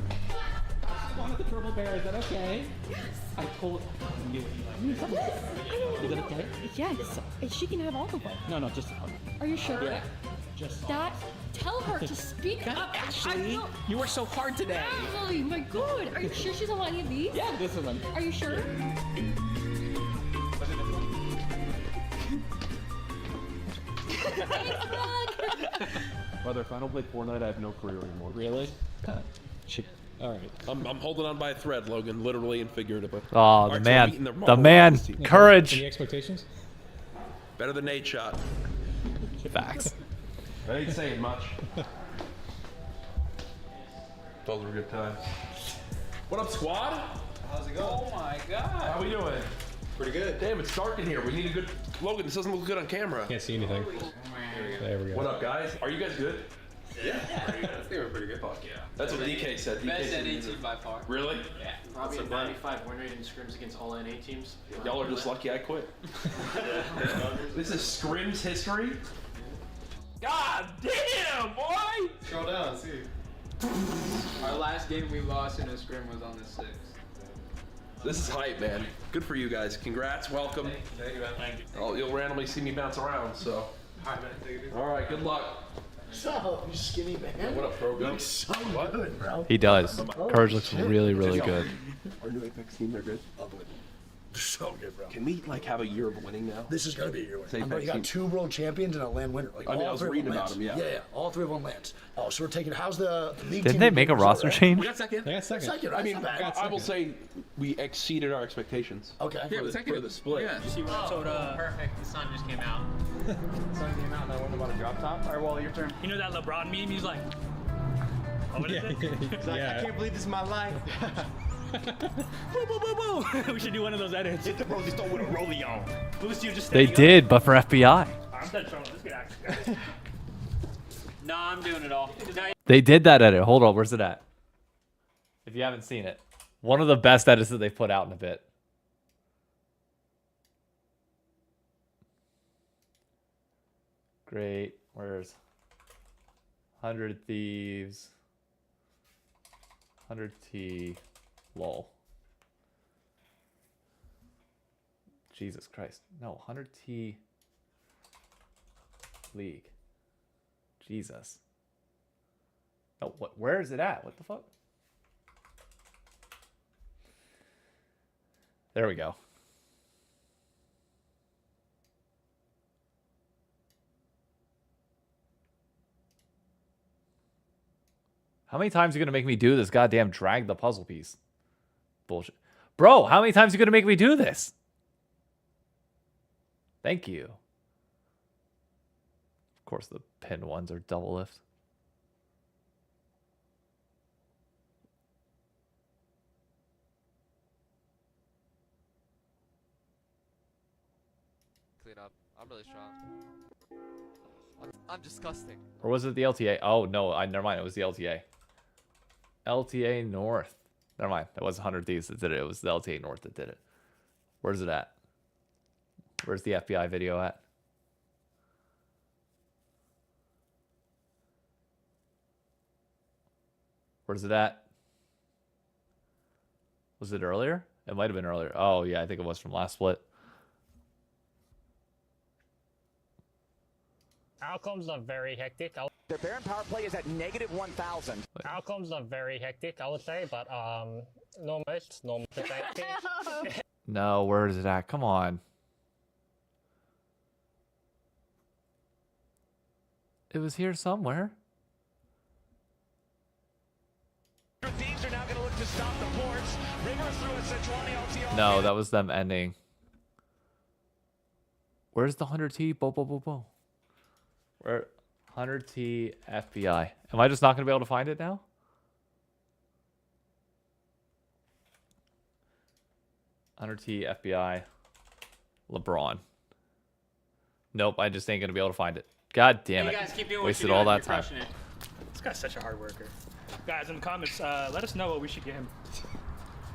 I wanted the purple bear. Is that okay? Yes. I pulled. Is that okay?
Yes. She can have all of them.
No, just.
Are you sure?
Yeah. Just.
That. Tell her to speak up.
Ashley, you were so hard today.
Ashley, my God. Are you sure she's on any of these?
Yeah, this is one.
Are you sure?
Brother, if I don't play Fortnite, I have no career anymore.
Really?
All right. I'm holding on by a thread, Logan, literally and figuratively.
Oh,
All
the
right, so we're meeting
man. The
Marvel
man.
Rivals team.
Courage.
Any expectations?
Better than Nate shot.
Facts.
That ain't saying much. Those were good times. What up, squad?
How's it going? Oh my god.
How we doing?
Pretty good.
Damn, it's dark in here. We need a good... Logan, this doesn't look good on camera.
Can't see anything. There we go.
What up, guys? Are you guys good?
Yeah. I think we're pretty good. Fuck yeah.
That's what DK said. DK
Best
said
NA by far.
Really?
Yeah. Probably a 95 win rate in scrims against all NA teams.
Y'all are just lucky I quit. This is scrims history? God damn, boy!
Scroll down, see. Our last game we lost in a scrim was on the 6th.
This is hype, man. Good for you guys. Congrats, welcome.
Thank you, man. Thank you.
Oh, you'll randomly see me bounce around, so.
Alright, man. Take it easy.
All right, good luck.
So, you skinny man.
What up, bro?
You look so good, bro.
He does. Courage looks really, really good.
Our new Apex team, they're good.
So good, bro.
Can we like have a year of winning now?
This is gonna be a year
Say
winner. Bro, you got
Apex
2 world champions and a land winner. Like,
I mean, I
all
was
3 of
reading
lands.
about 'em, yeah.
Yeah, all 3 of them lands. Oh, so we're taking. How's the league?
Didn't
team
they make a
doing?
roster
Right?
change?
We got second.
They got second.
Second,
I mean,
right?
I will say we exceeded our expectations.
Okay.
For the split.
Yeah. You see what I told, perfect. The sun just came out.
The sun came out and I wonder about a drop top. All right, well, your turn.
You know that LeBron meme? He's like, oh, what is it? He's like,
Yeah.
I can't believe this is my life. Boo, boo, boo, boo. We should do one of those edits. Hit the Rolly Stone with a rollie on. Boost you just
They did, but for FBI.
I'm done showing this good action.
No, I'm doing it all.
They did that edit. Hold on, where's it at? If you haven't seen it. One of the best edits that they've put out in a bit. Great. Where's 100 Thieves? 100T. Lol. Jesus Christ. No, 100T League. Jesus. No, what? Where is it at? What the fuck? There we go. How many times are you gonna make me do this goddamn drag the puzzle piece? Bullshit. Bro, how many times are you gonna make me do this? Thank you. Of course, the pinned ones are double lift.
Clean up. I'm really strong. I'm disgusting.
Or was it the LTA? Oh, no. Never mind. It was the LTA. LTA North. Never mind. It was 100 Thieves that did it. It was the LTA North that did it. Where's it at? Where's the FBI video at? Where's it at? Was it earlier? It might have been earlier. Oh, yeah. I think it was from last split.
Outcomes are very hectic.
Their Baron power play is at negative 1,000.
Outcomes are very hectic, I would say, but no much.
No, where is it at? Come on. It was here somewhere.
Thieves are now going to look to stop the ports. Rivers through a Sejuani LTA.
No, that was them ending. Where's the 100T? Bo. Where? 100T FBI. Am I just not going to be able to find it now? T FBI. LeBron. Nope, I just ain't going to be able to find it. God damn it.
You guys keep doing what
Wasted
you're
all
doing.
that
You're
time.
crushing it.
This guy's such a hard worker. Guys, in the comments, let us know what we should get him.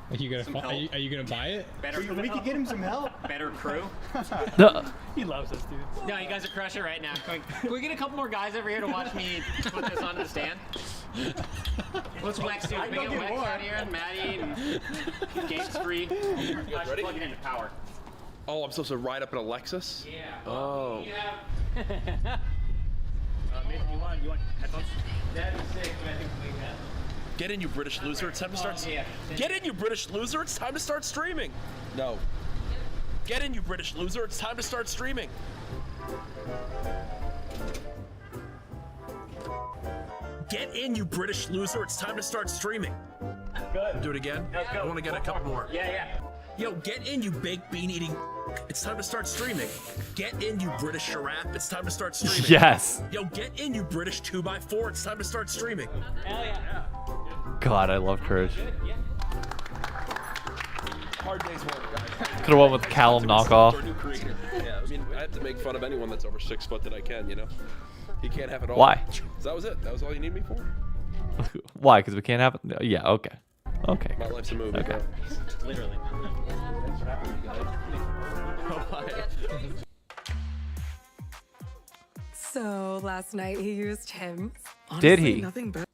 Are you gonna buy it?
Better
We could get him some help.
Better crew.
No.
He loves us, dude.
No, you guys are crushing it right now. Can we get a couple more guys over here to watch me put this on the stand? What's Wex do? We get Wex out here and Maddie and Games Free.
You guys ready?
Plug it into power.
Oh, I'm supposed to ride up in a Lexus?
Yeah.
Oh.
Nathan, you want headphones?
That'd be sick, but I think we can.
Get in, you British loser. It's time to start.
Yeah.
Get in, you British loser. It's time to start streaming. No. Get in, you British loser. It's time to start streaming. Get in, you British loser. It's time to start streaming.
Good.
Do it again.
Let's go.
I want to get a couple more.
Yeah.
Yo, get in, you baked bean eating. It's time to start streaming. Get in, you British giraffe. It's time to start streaming.
Yes.
Yo, get in, you British 2x4. It's time to start streaming.
Hell yeah.
God, I love Courage.
Hard day's work, guys.
Could have went with Callum knockoff.
Our new creator. Yeah, I mean, I have to make fun of anyone that's over 6 foot that I can, you know? He can't have it all.
Why?
So that was it. That was all you need me for?
Why? Because we can't have it? No, yeah, okay. Okay.
My life's a movie.
Okay.
Literally.
So last night he used him.
Did he?
Nothing better.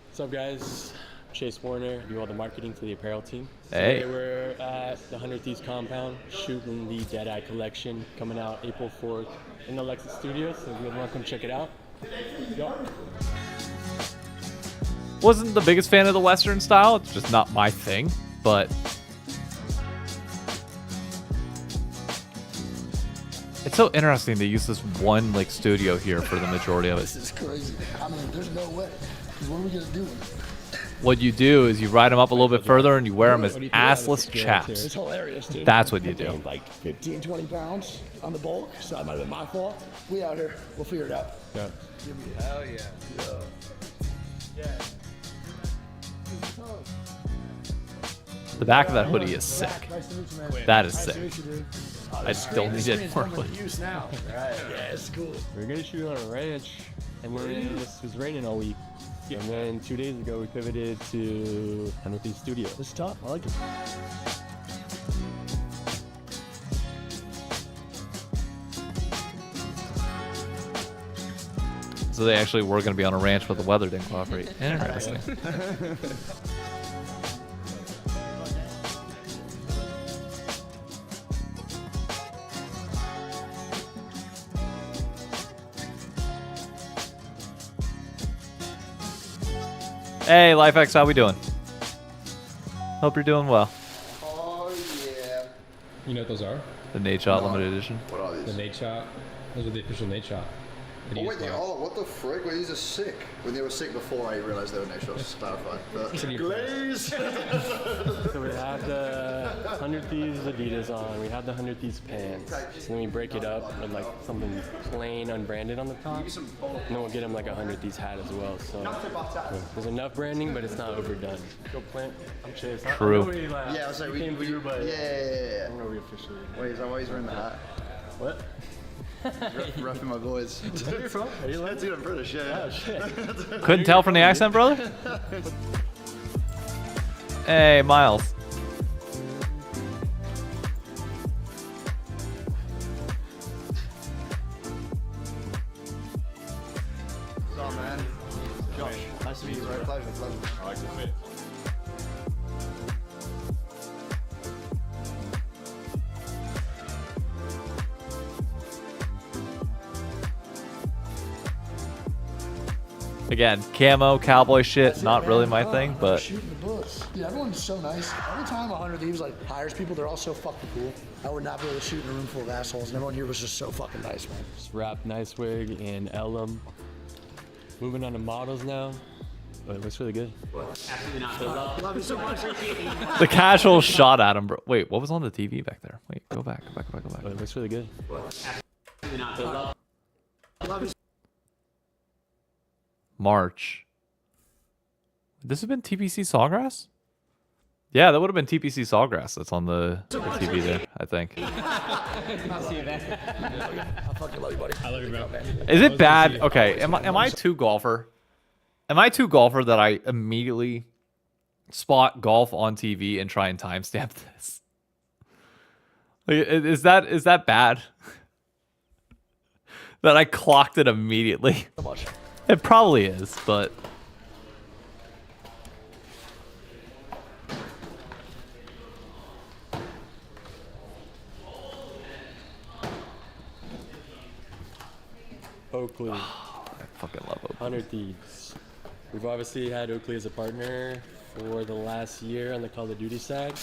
What's up, guys? Chase Warner, do all the marketing for the apparel team.
Hey.
Today we're at the 100 Thieves compound shooting the Deadeye collection coming out April 4th in the Lexus Studios. So if you want to come check it out, go.
Wasn't the biggest fan of the Western style. It's just not my thing, but it's so interesting to use this one like studio here for the majority of
This
it.
is crazy. I mean, there's no way. 'Cause what are we gonna do with it?
What you do is you ride them up a little bit further and you wear them as assless
It's
chaps.
hilarious, dude.
That's what you do.
Like 15, 20 pounds on the bulk, so that might have been my fault. We out here. We'll figure it out.
Yeah.
Hell yeah.
The back of that hoodie is sick.
Nice to meet you, man.
That is
Nice to
sick.
meet you, dude.
I still need it more.
Use now. Right. Yeah, it's cool.
We're gonna shoot on a ranch, and then it was raining all week. And then 2 days ago, we pivoted to 100 Thieves Studio.
It's tough. I like it.
So they actually were going to be on a ranch, but the weather didn't cooperate. Interesting. Hey, LifeX, how we doing? Hope you're doing well.
Oh, yeah.
You know what those are?
The Nate Shot Limited Edition.
What are these?
The Nate Shot. Those are the official Nate Shot.
Oh, wait, what the frick? Wait, these are sick. When they were sick before, I realized they were Nate Shots. Clarify. Glaze!
So we have the 100 Thieves Adidas on, we have the 100 Thieves pants, and then we break it up with like something plain unbranded on the top, and then we'll get him like a 100 Thieves hat as well, so there's enough branding, but it's not overdone. Go Plant, I'm Chase.
True.
Yeah, I was like,
came through, but
yeah.
I don't know we officially.
Wait, is that why he's wearing the hat?
What?
Roughing my boys. Where are you from? Are you Dude, I'm British, yeah.
Oh, shit.
Couldn't tell from the accent, brother? Hey, Miles.
What's up, man? Josh. Nice to meet you, right? Pleasure. I like to meet.
Again, camo, cowboy shit, not really my thing, but
Shooting the books. Dude, everyone's so nice. Every time 100 Thieves like hires people, they're all so fucking cool. I would not be able to shoot in a room full of assholes, and everyone here was just so fucking nice, man.
Just wrap Nice Wig in Ellum. Moving on to models now. But it looks really good.
Absolutely not.
Love you so much.
the casual shot at him, bro. Wait, what was on the TV back there? Wait, go back.
But it looks really good.
Absolutely not.
Love you.
March. Would this have been TPC Sawgrass? Yeah, that would have been TPC Sawgrass that's on the TV there, I think.
I fucking love you, buddy.
I love you, bro.
Is it bad? Okay, am I too golfer? Am I too golfer that I immediately spot golf on TV and try and timestamp this? Like, is that bad? That I clocked it immediately.
So much.
It probably is, but
Oakley.
I fucking love Oakley.
100 Thieves. We've obviously had Oakley as a partner for the last year on the Call of Duty side.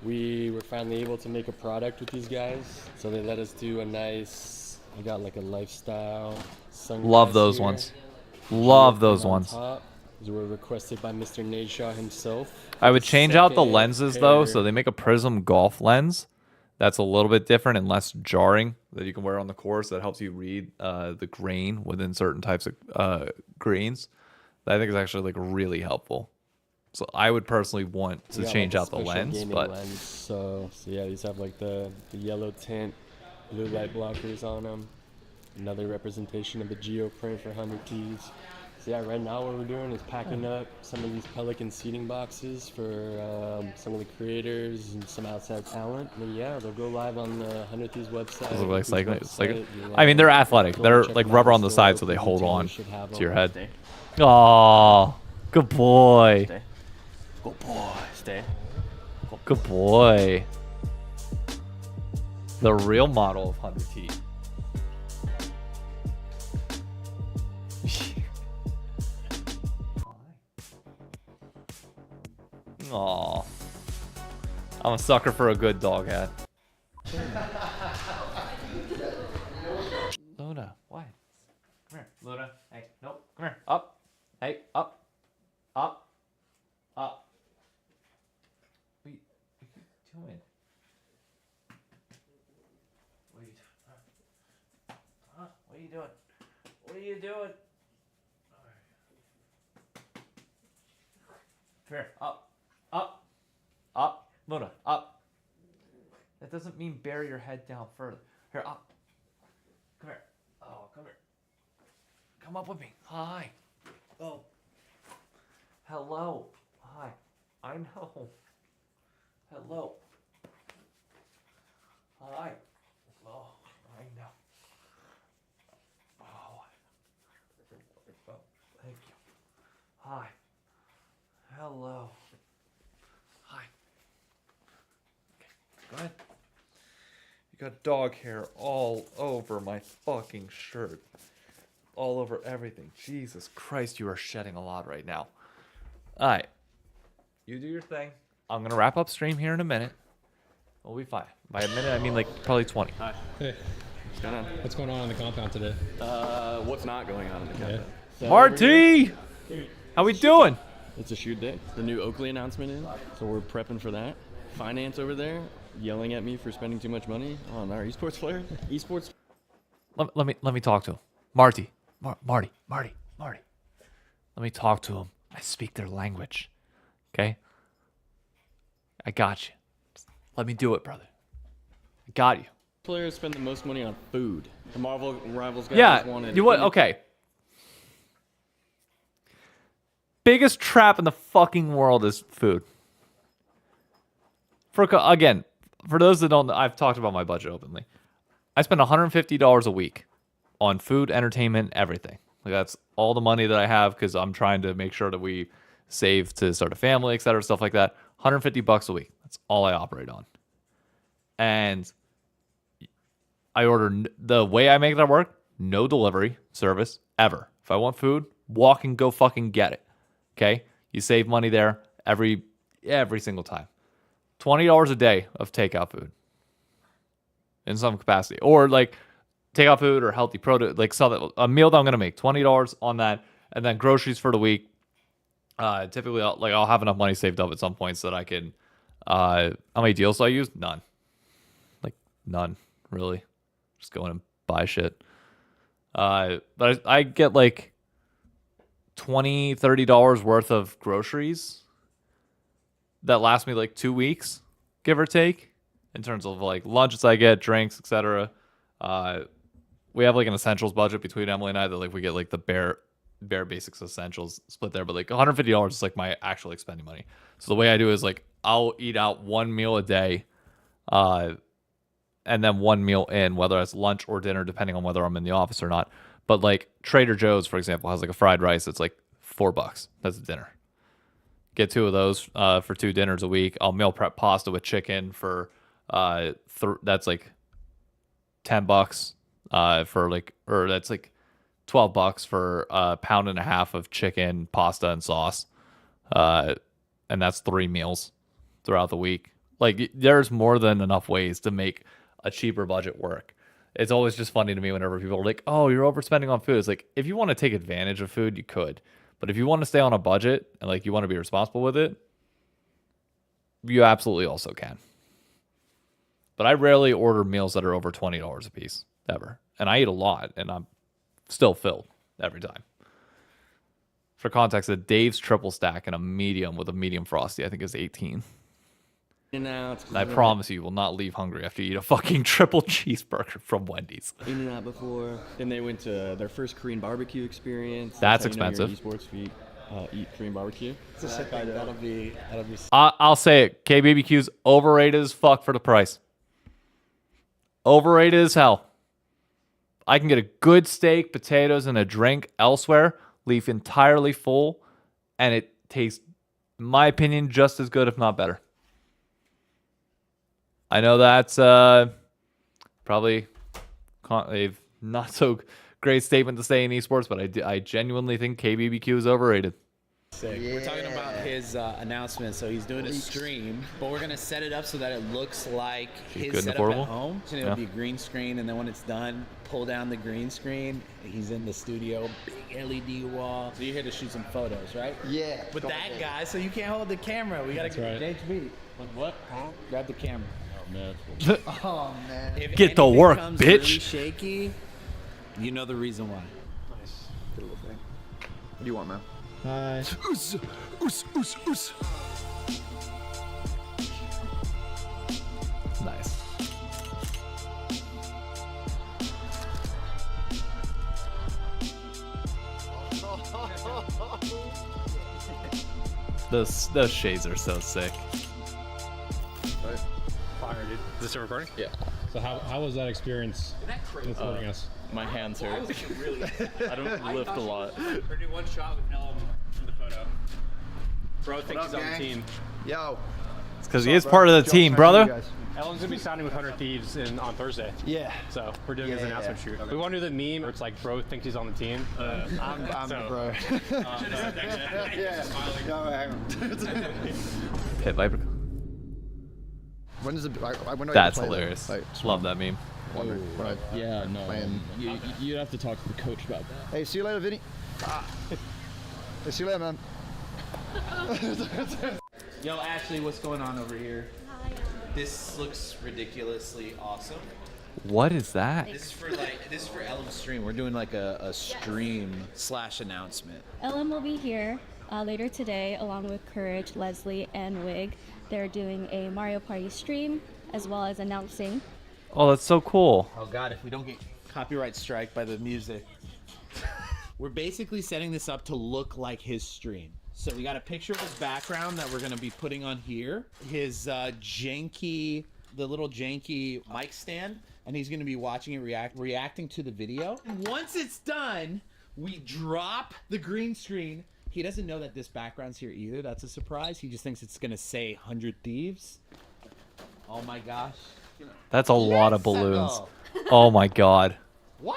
We were finally able to make a product with these guys, so they let us do a nice. We got like a lifestyle sunglass.
Love those
here.
ones. Love those ones.
Top. These were requested by Mr. Nadeshaw himself.
I would change out the
Second
lenses though,
pair.
so they make a Prism golf lens. That's a little bit different and less jarring that you can wear on the course. That helps you read the grain within certain types of greens. That I think is actually like really helpful. So I would personally want to
We got,
change
like, a
out the
special
lens,
gaming
but
lens. So yeah, these have like the yellow tint, blue light blockers on them. Another representation of the geoprint for 100 Ts. So yeah, right now what we're doing is packing up some of these Pelican seating boxes for some of the creators and some outside talent. And then, yeah, they'll go live on the 100 Thieves website.
those look like cycling.
Website,
Cycling.
you know,
I mean, they're athletic.
go
They're
check
like
them out
rubber
in
on the
store.
side, so they hold
Retailers
on
should have
to
them.
your head. Oh, good boy.
Good boy. Stay.
Good boy. The real model of 100 T. Aw. I'm a sucker for a good dog hat. Luna, what? Come here. Luna. Hey, nope. Come here. Up. Hey, up. Up. Up. What are you doing? What are you doing? Huh? What are you doing? What are you doing? Come here. Up. Up. Up. Luna. Up. That doesn't mean bury your head down further. Here, up. Come here. Oh, come here. Come up with me. Hi. Oh. Hello. Hi. I know. Hello. Hi. Oh, I know. Oh. Thank you. Hi. Hello. Hi. Okay, go ahead. You got dog hair all over my fucking shirt. All over everything. Jesus Christ, you are shedding a lot right now. Alright. You do your thing. I'm gonna wrap up stream here in a minute. We'll be fine. By a minute, I mean like probably 20.
Hi. Hey.
What's going on?
What's going on in the compound today?
What's not going on in the compound?
So
Marty! How we doing?
It's a shoot day. The new Oakley announcement in, so we're prepping for that. Finance over there yelling at me for spending too much money on our esports players. Esports.
Let me talk to him. Marty. Marty. Let me talk to him. I speak their language. Okay? I got you. Let me do it, brother. I got you.
Players spend the most money on food. The Marvel Rivals guys
Yeah,
wanted.
you what? Okay. Biggest trap in the fucking world is food. Again, for those that don't know, I've talked about my budget openly. I spend $150 a week on food, entertainment, everything. Like that's all the money that I have because I'm trying to make sure that we save to start a family, etc., stuff like that. $150 a week. That's all I operate on. And I order the way I make that work, no delivery service ever. If I want food, walk and go fucking get it. Okay? You save money there every single time. $20 a day of takeout food in some capacity, or like takeout food or healthy produce, like a meal that I'm gonna make, $20 on that, and then groceries for the week. Typically, I'll have enough money saved up at some point so that I can. How many deals do I use? None. Like none, really. Just go in and buy shit. But I get like $20, $30 worth of groceries that last me like 2 weeks, give or take, in terms of like lunches I get, drinks, etc. We have like an essentials budget between Emily and I that like we get like the bare basics essentials split there, but like $150 is like my actual spending money. So the way I do is like I'll eat out one meal a day, and then one meal in, whether it's lunch or dinner, depending on whether I'm in the office or not. But like Trader Joe's, for example, has like a fried rice. It's like $4. That's a dinner. Get 2 of those for 2 dinners a week. I'll meal prep pasta with chicken for that's like $10 for like, or that's like $12 for a pound and a half of chicken, pasta, and sauce. And that's 3 meals throughout the week. Like there's more than enough ways to make a cheaper budget work. It's always just funny to me whenever people are like, "Oh, you're overspending on food." It's like, if you want to take advantage of food, you could. But if you want to stay on a budget and like you want to be responsible with it, you absolutely also can. But I rarely order meals that are over $20 a piece, ever. And I eat a lot, and I'm still filled every time. For context, a Dave's triple stack and a medium with a medium frosty, I think, is 18. And I promise you will not leave hungry after you eat a fucking triple cheeseburger from Wendy's.
In and out before. Then they went to their first Korean barbecue experience.
That's
how you know you're
expensive.
in esports if you eat Korean barbecue.
That'll be.
I'll say it. KBBQ's overrated as fuck for the price. Overrated as hell. I can get a good steak, potatoes, and a drink elsewhere, leave entirely full, and it tastes, in my opinion, just as good, if not better. I know that's probably a not so great statement to say in esports, but I genuinely think KBBQ is overrated.
Sick. We're talking about his announcement. So he's doing a stream, but we're gonna set it up so that it looks like his setup at home. So it'll be a green screen, and then when it's done, pull down the green screen. He's in the studio, big LED wall. So you're here to shoot some photos, right?
Yeah.
With that guy, so you can't hold the camera. We gotta
That's
HB. What? Grab the camera.
Oh man.
Oh man.
If
Get to
anything
work,
comes
bitch.
Really shaky, you know the reason why.
Nice. Good little thing. What do you want, man?
Hi.
Oos, oos, oos, oos.
Nice. Those shades are so sick.
Fire, dude. Is this a recording? Yeah. So how was that experience recording us?
My hands hurt. I don't lift a lot.
We're gonna do one shot with Ellum from the photo. Bro thinks he's on the team.
Yo.
It's because he is part of the team, brother.
Ellen's gonna be sounding with 100 Thieves on Thursday.
Yeah.
So we're doing his announcement shoot. We want to do the meme where it's like, bro thinks he's on the team.
I'm the bro. Yeah. No, hang on.
Pit Viper.
When does it? When do I
That's
play that?
hilarious.
Like,
Love that meme.
Yeah, no.
Playing.
You'd have to talk to the coach about that.
Hey, see you later, Vinny. Hey, see you later, man.
Yo, Ashley, what's going on over here? This looks ridiculously awesome.
What is that?
This is for Ellum's stream. We're doing like a stream / announcement.
Ellen will be here later today along with Courage, Leslie, and Wig. They're doing a Mario Party stream as well as announcing.
Oh, that's so cool.
Oh God, if we don't get copyright strike by the music. We're basically setting this up to look like his stream. So we got a picture of his background that we're gonna be putting on here. His the little janky mic stand, and he's gonna be watching it reacting to the video. And once it's done, we drop the green screen. He doesn't know that this background's here either. That's a surprise. He just thinks it's gonna say 100 Thieves. Oh my gosh.
That's a lot of balloons. Oh my god.
Wow.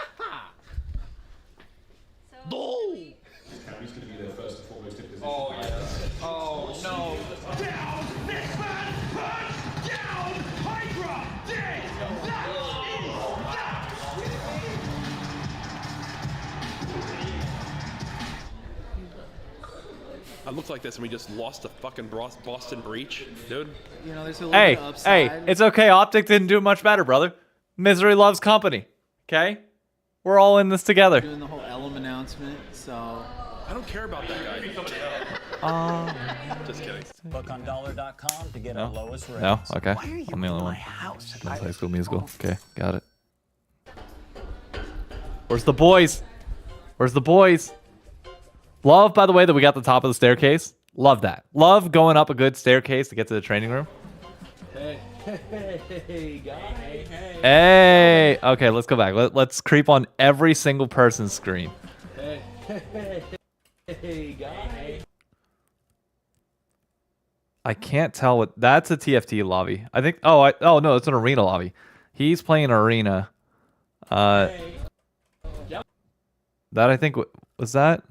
looked like this and we just lost the fucking Boston Breach, dude.
You know, there's a little
Hey,
bit of upside.
hey, it's okay. Optic didn't do much better, brother. Misery loves company. Okay? We're all in this together.
Doing the whole Ellum announcement, so.
I don't care about that guy. Just kidding.
Book on dollar.com to get
No?
our lowest rates.
No? Okay.
Why are you
I'm the only
in
one.
my house?
No High School Musical. Okay, got it. Where's the boys? Where's the boys? Love, by the way, that we got the top of the staircase. Love that. Love going up a good staircase to get to the training room.
Hey, guy.
Hey. Okay, let's go back. Let's creep on every single person's screen.
Hey, guy.
I can't tell what that's a TFT lobby. I think. Oh, no, it's an arena lobby. He's playing arena. That I think was that.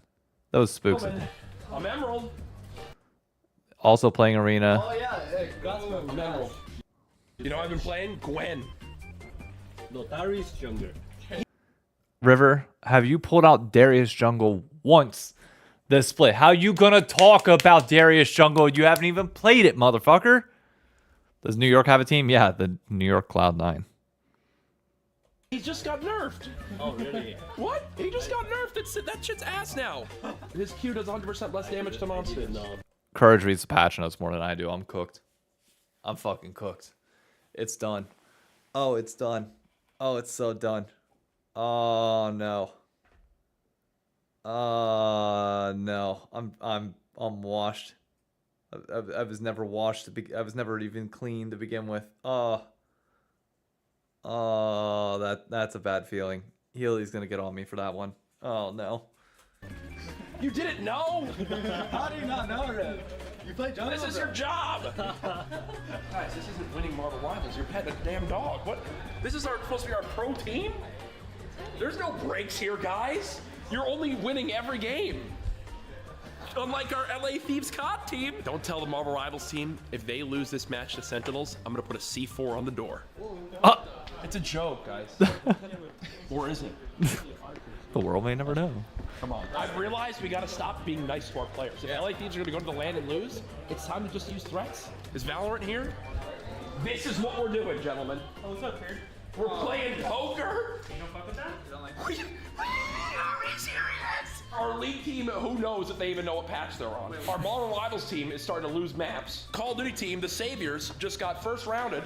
That was Spooks. I think.
I'm Emerald.
Also playing arena.
Oh yeah, hey, Emerald. You know I've been playing Gwen.
No, Darius Jungle.
River, have you pulled out Darius Jungle once this split? How you gonna talk about Darius Jungle? You haven't even played it, motherfucker. Does New York have a team? Yeah, the New York Cloud9.
He just got nerfed.
Oh, really?
What? He just got nerfed. That shit's ass now. His Q does 100% less damage to monsters.
No.
Courage reads the patch notes more than I do. I'm cooked. I'm fucking cooked. It's done. Oh, it's done. Oh, it's so done. Oh no. No. I'm washed. I was never washed. I was never even clean to begin with. That's a bad feeling. Healy's gonna get on me for that one. Oh no.
You didn't know?
How do you not know that? You play jungle.
This is your job. Guys, this isn't winning Marvel Rivals. You're petting a damn dog. What? This is supposed to be our pro team? There's no breaks here, guys. You're only winning every game. Unlike our LA Thieves COD team. Don't tell the Marvel Rivals team, if they lose this match to Sentinels, I'm gonna put a C4 on the door. It's a joke, guys. Or is it?
The world may never know.
Come on. I've realized we gotta stop being nice to our players. If LA Thieves are gonna go to the land and lose, it's time to just use threats. Is Valorant here? This is what we're doing, gentlemen.
Oh, what's up, Kurt?
We're playing poker?
You don't fuck with that?
Are you serious? Our league team, who knows if they even know what patch they're on. Our Marvel Rivals team is starting to lose maps. Call of Duty team, the Saviors, just got first rounded.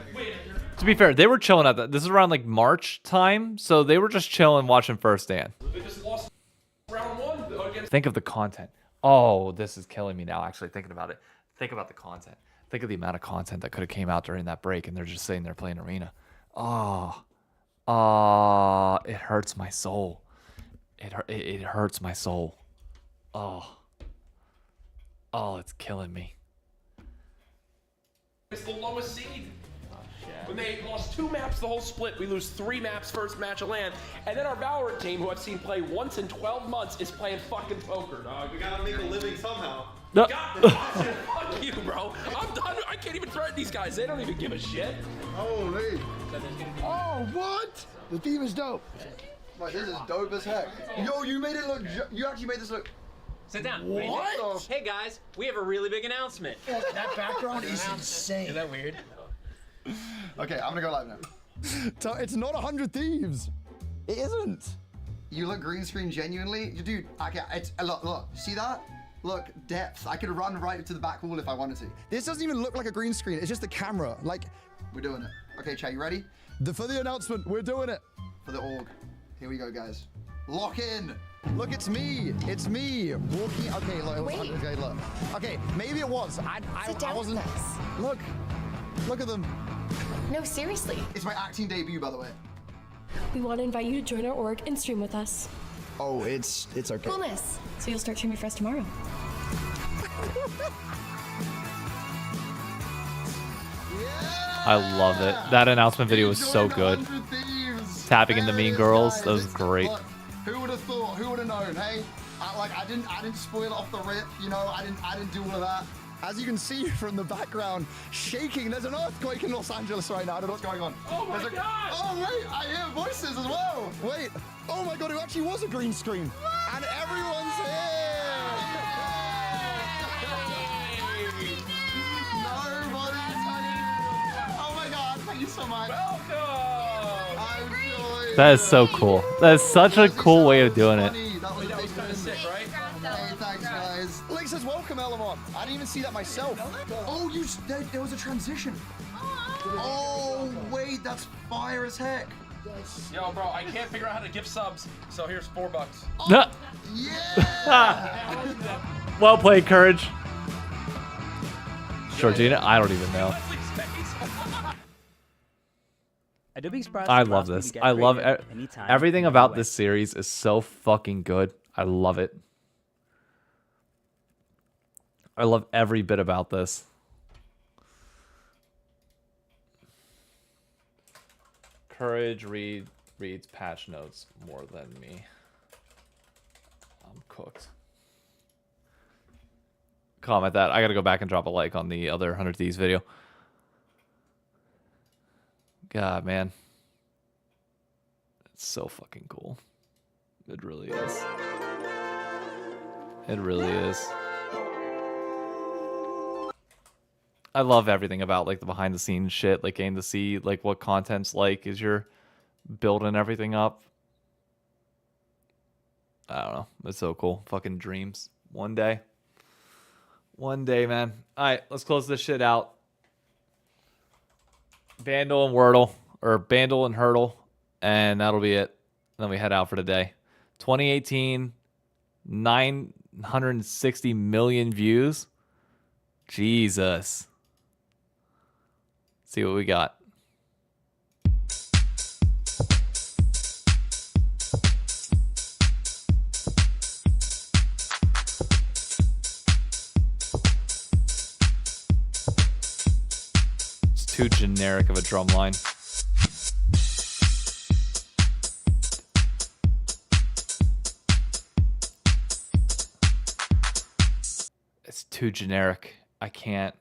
To be fair, they were chilling at that. This is around like March time, so they were just chilling watching First Stand.
They just lost round one against.
Think of the content. Oh, this is killing me now. Actually, thinking about it. Think about the content. Think of the amount of content that could have came out during that break, and they're just sitting there playing arena. It hurts my soul. It hurts my soul. Oh, it's killing me.
It's the lowest seed. When they lost 2 maps the whole split, we lose 3 maps first match of LAN. And then our Valorant team, who I've seen play once in 12 months, is playing fucking poker, dog.
We gotta make a living somehow.
God, fuck you, bro. I'm done. I can't even threaten these guys. They don't even give a shit.
Holy.
Oh, what? The theme is dope.
Like, this is dope as heck. Yo, you made it look. You actually made this look.
Sit down.
What?
Hey guys, we have a really big announcement.
That background is insane.
Is that weird?
Okay, I'm gonna go live now.
It's not 100 Thieves. It isn't.
You look green screen genuinely, dude. Okay, it's look. See that? Look, depth. I could run right to the back wall if I wanted to.
This doesn't even look like a green screen. It's just the camera. Like,
we're doing it. Okay, Chat, you ready?
For the announcement, we're doing it.
For the org. Here we go, guys. Lock in.
Look, it's me. It's me walking. Okay, look. Okay, look. Okay, maybe it was. I wasn't. Look at them.
No, seriously.
It's my acting debut, by the way.
We want to invite you to join our org and stream with us.
Oh, it's okay.
Coolness. So you'll start streaming for us tomorrow.
I love it. That announcement video was so good. Tapping into Mean Girls, that was great.
Look, who would have thought? Who would have known? Hey, I didn't spoil it off the rip. You know, I didn't do all of that.
As you can see from the background, shaking. There's an earthquake in Los Angeles right now. I don't know what's going on.
Oh my God!
Oh wait, I hear voices as well.
Wait. Oh my God, it actually was a green screen. And everyone's here.
That is so cool. That is such a cool way of doing it.
That was kind of sick, right? Hey, thanks, guys. Link says, welcome, Elamon. I didn't even see that myself. Oh, there was a transition. Oh, wait, that's fire as heck.
Yo, bro, I can't figure out how to gift subs, so here's $4.
Oh, yeah!
Well played, Courage. Georgina, I don't even know.
Adobe Express
I
allows
love
me to
this.
get
I love
creative anytime,
everything
any
about
way.
this series is so fucking good. I love it. I love every bit about this. Courage reads patch notes more than me. I'm cooked. Comment that. I gotta go back and drop a like on the other 100 Thieves video. God, man. It's so fucking cool. It really is. It really is. I love everything about like the behind the scenes shit, like getting to see like what content's like as you're building everything up. I don't know. It's so cool. Fucking dreams. One day. One day, man. Alright, let's close this shit out. Vandal and Wordle, or Bandle and Hurdle, and that'll be it. Then we head out for today. 2018, 960 million views. Jesus. See what we got. It's too generic of a drum line. It's too generic. I can't.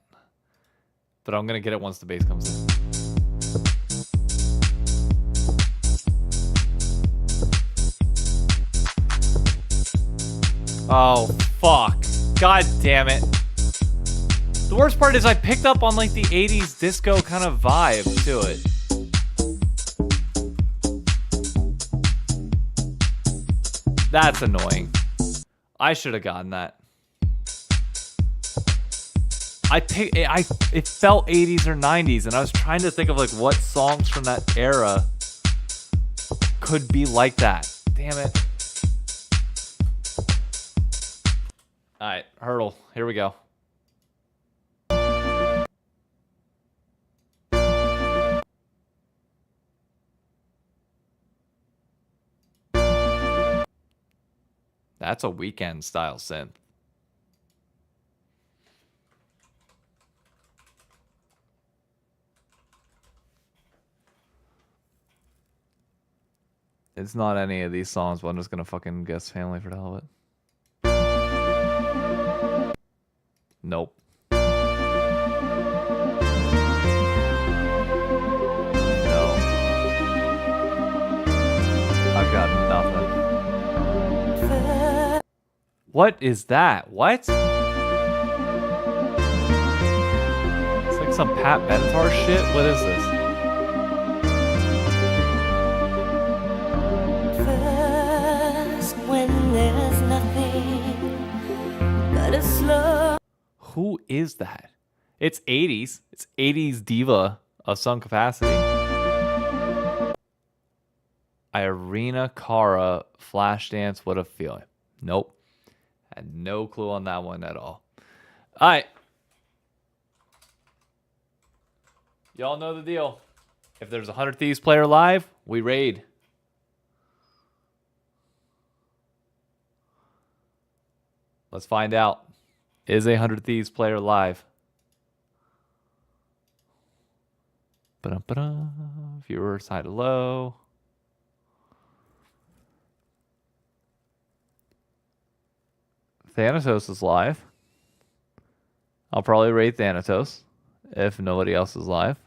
But I'm going to get it once the bass comes in. Oh, fuck. God damn it. The worst part is I picked up on like the 80s disco kind of vibe to it. That's annoying. I should have gotten that. It felt 80s or 90s, and I was trying to think of like what songs from that era could be like that. Damn it. Alright, Hurdle. Here we go. That's a Weekend style synth. It's not any of these songs, but I'm just gonna fucking guess Family for the hell of it. Nope. No. I've got nothing. What is that? What? It's like some Pat Benatar shit? What is this?
When there's nothing but a slow.
Who is that? It's 80s. It's 80s diva of some capacity. Irina Cara, Flashdance, What a Feeling. Nope. Had no clue on that one at all. All right. Y'all know the deal. If there's a 100 Thieves player live, we raid. Let's find out. Is a 100 Thieves player live? Ba-dum-ba-dum. Viewers, high to low. Thanatos is live. I'll probably rate Thanatos if nobody else is live.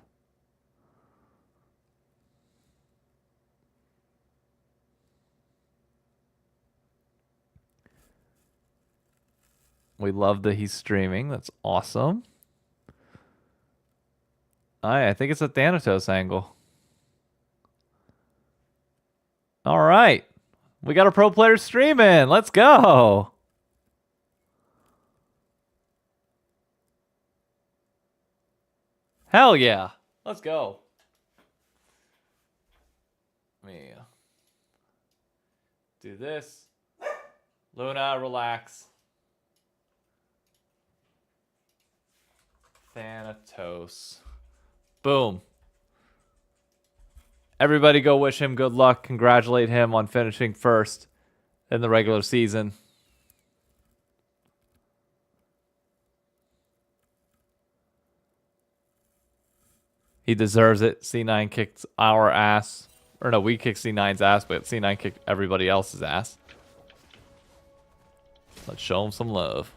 We love that he's streaming. That's awesome.
I think it's a Thanatos angle. All right. We got a pro player streaming. Let's go. Hell yeah. Let's go. Let me do this. Luna, relax. Thanatos. Boom. Everybody go wish him good luck. Congratulate him on finishing first in the regular season. He deserves it. C9 kicked our ass. Or no, we kicked C9's ass, but C9 kicked everybody else's ass. Let's show him some love.